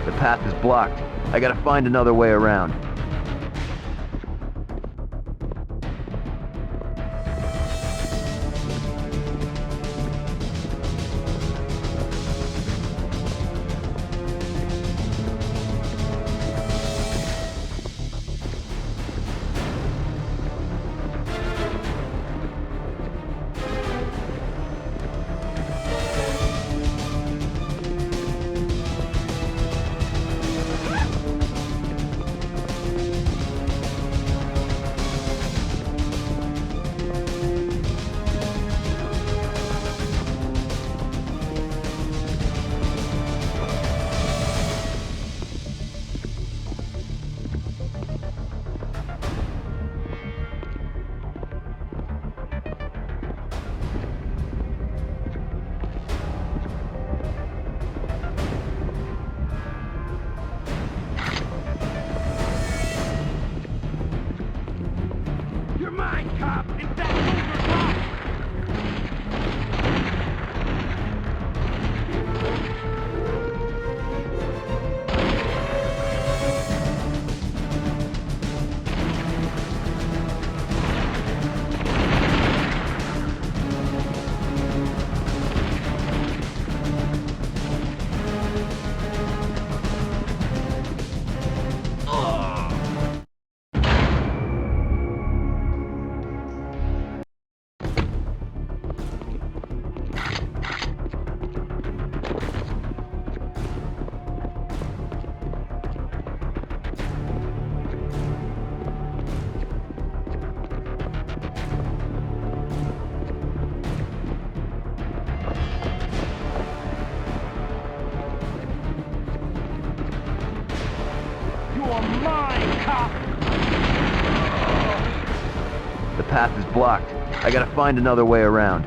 The path is blocked. I gotta find another way around. The path is blocked. I gotta find another way around.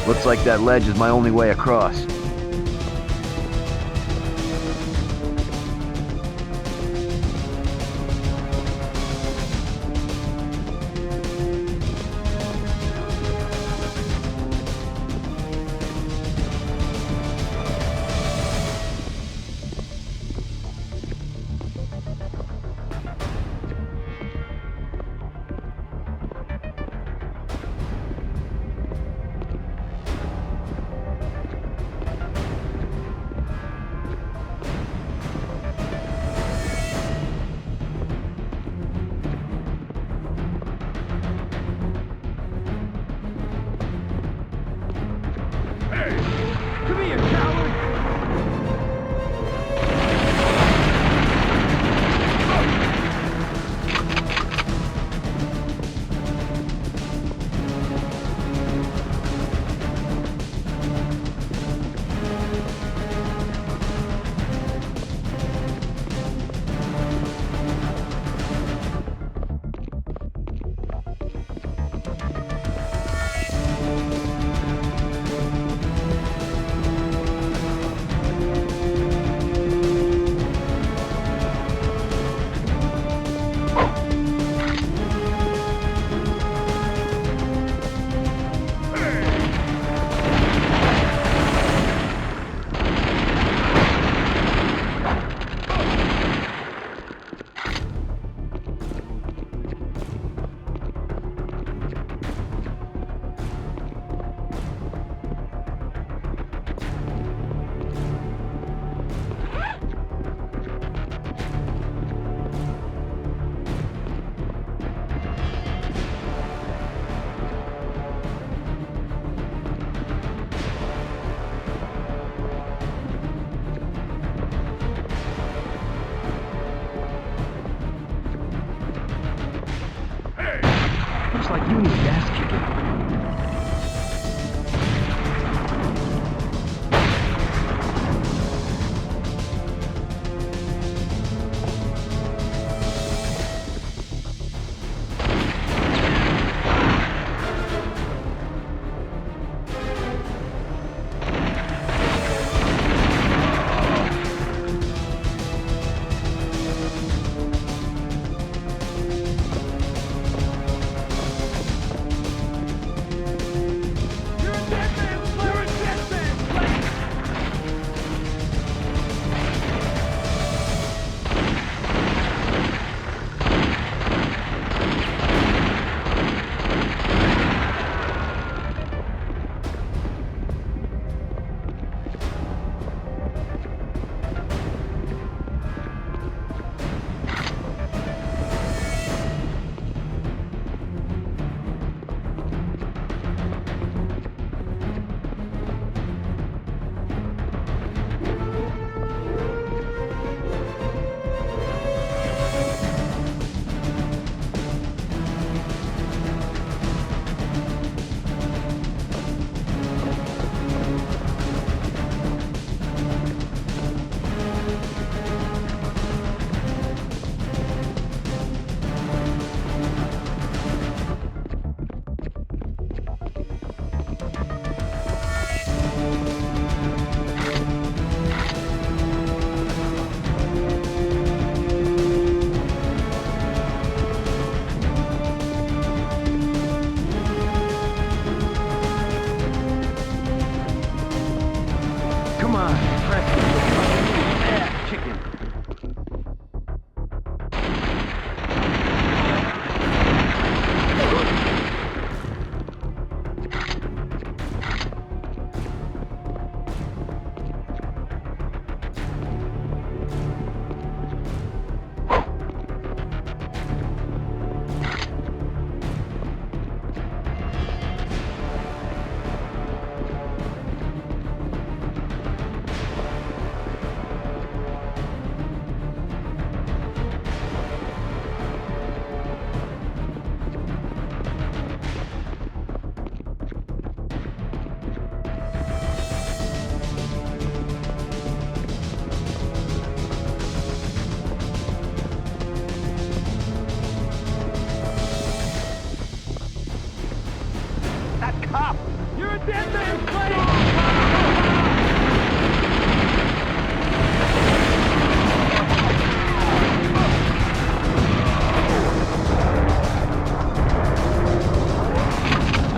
Looks like that ledge is my only way across. Come here, coward! Looks like you need gas kicking.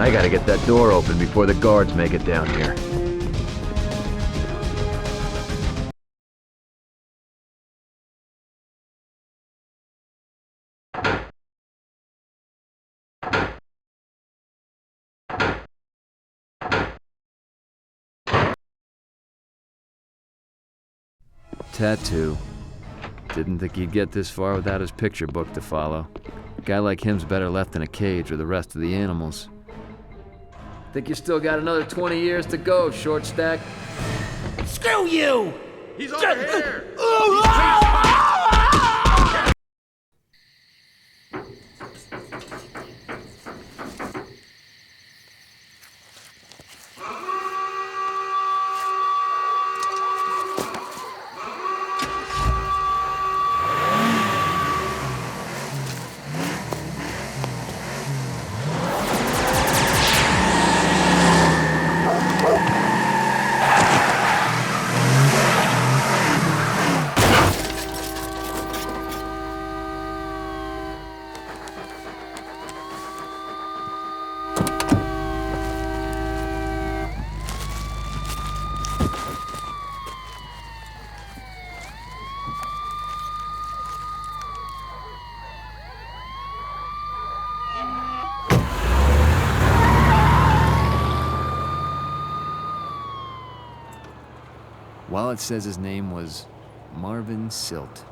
I gotta get that door open before the guards make it down here. Tattoo. Didn't think he'd get this far without his picture book to follow. A guy like him's better left in a cage with the rest of the animals. Think you still got another 20 years to go, short stack? Screw you! He's over here! Wallet says his name was Marvin Silt.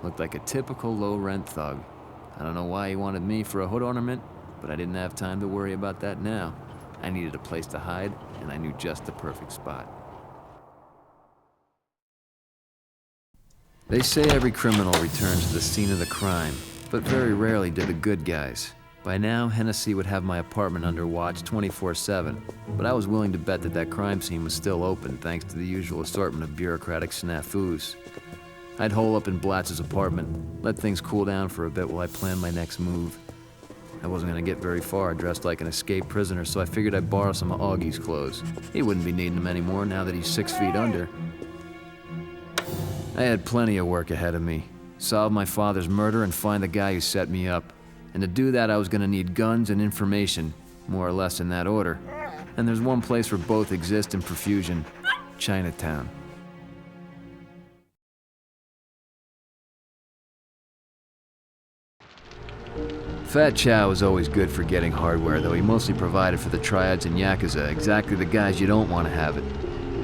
Looked like a typical low-rent thug. I don't know why he wanted me for a hood ornament, but I didn't have time to worry about that now. I needed a place to hide, and I knew just the perfect spot. They say every criminal returns to the scene of the crime, but very rarely do the good guys. By now, Hennessy would have my apartment under watch 24/7, but I was willing to bet that that crime scene was still open thanks to the usual assortment of bureaucratic snafus. I'd hole up in Blatz's apartment, let things cool down for a bit while I planned my next move. I wasn't gonna get very far dressed like an escaped prisoner, so I figured I'd borrow some of Augie's clothes. He wouldn't be needing them anymore now that he's 6 feet under. I had plenty of work ahead of me. Solve my father's murder and find the guy who set me up. And to do that, I was gonna need guns and information, more or less in that order. And there's one place where both exist in profusion: Chinatown. Fat Chow was always good for getting hardware, though he mostly provided for the triads and Yakuza, exactly the guys you don't want to have it.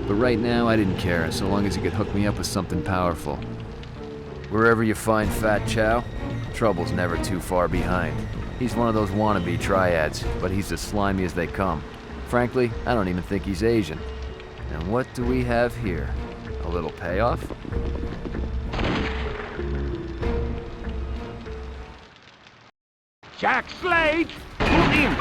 But right now, I didn't care, so long as he could hook me up with something powerful. Wherever you find Fat Chow, trouble's never too far behind. He's one of those wannabe triads, but he's as slimy as they come. Frankly, I don't even think he's Asian. And what do we have here? A little payoff? Jack Slade, move in!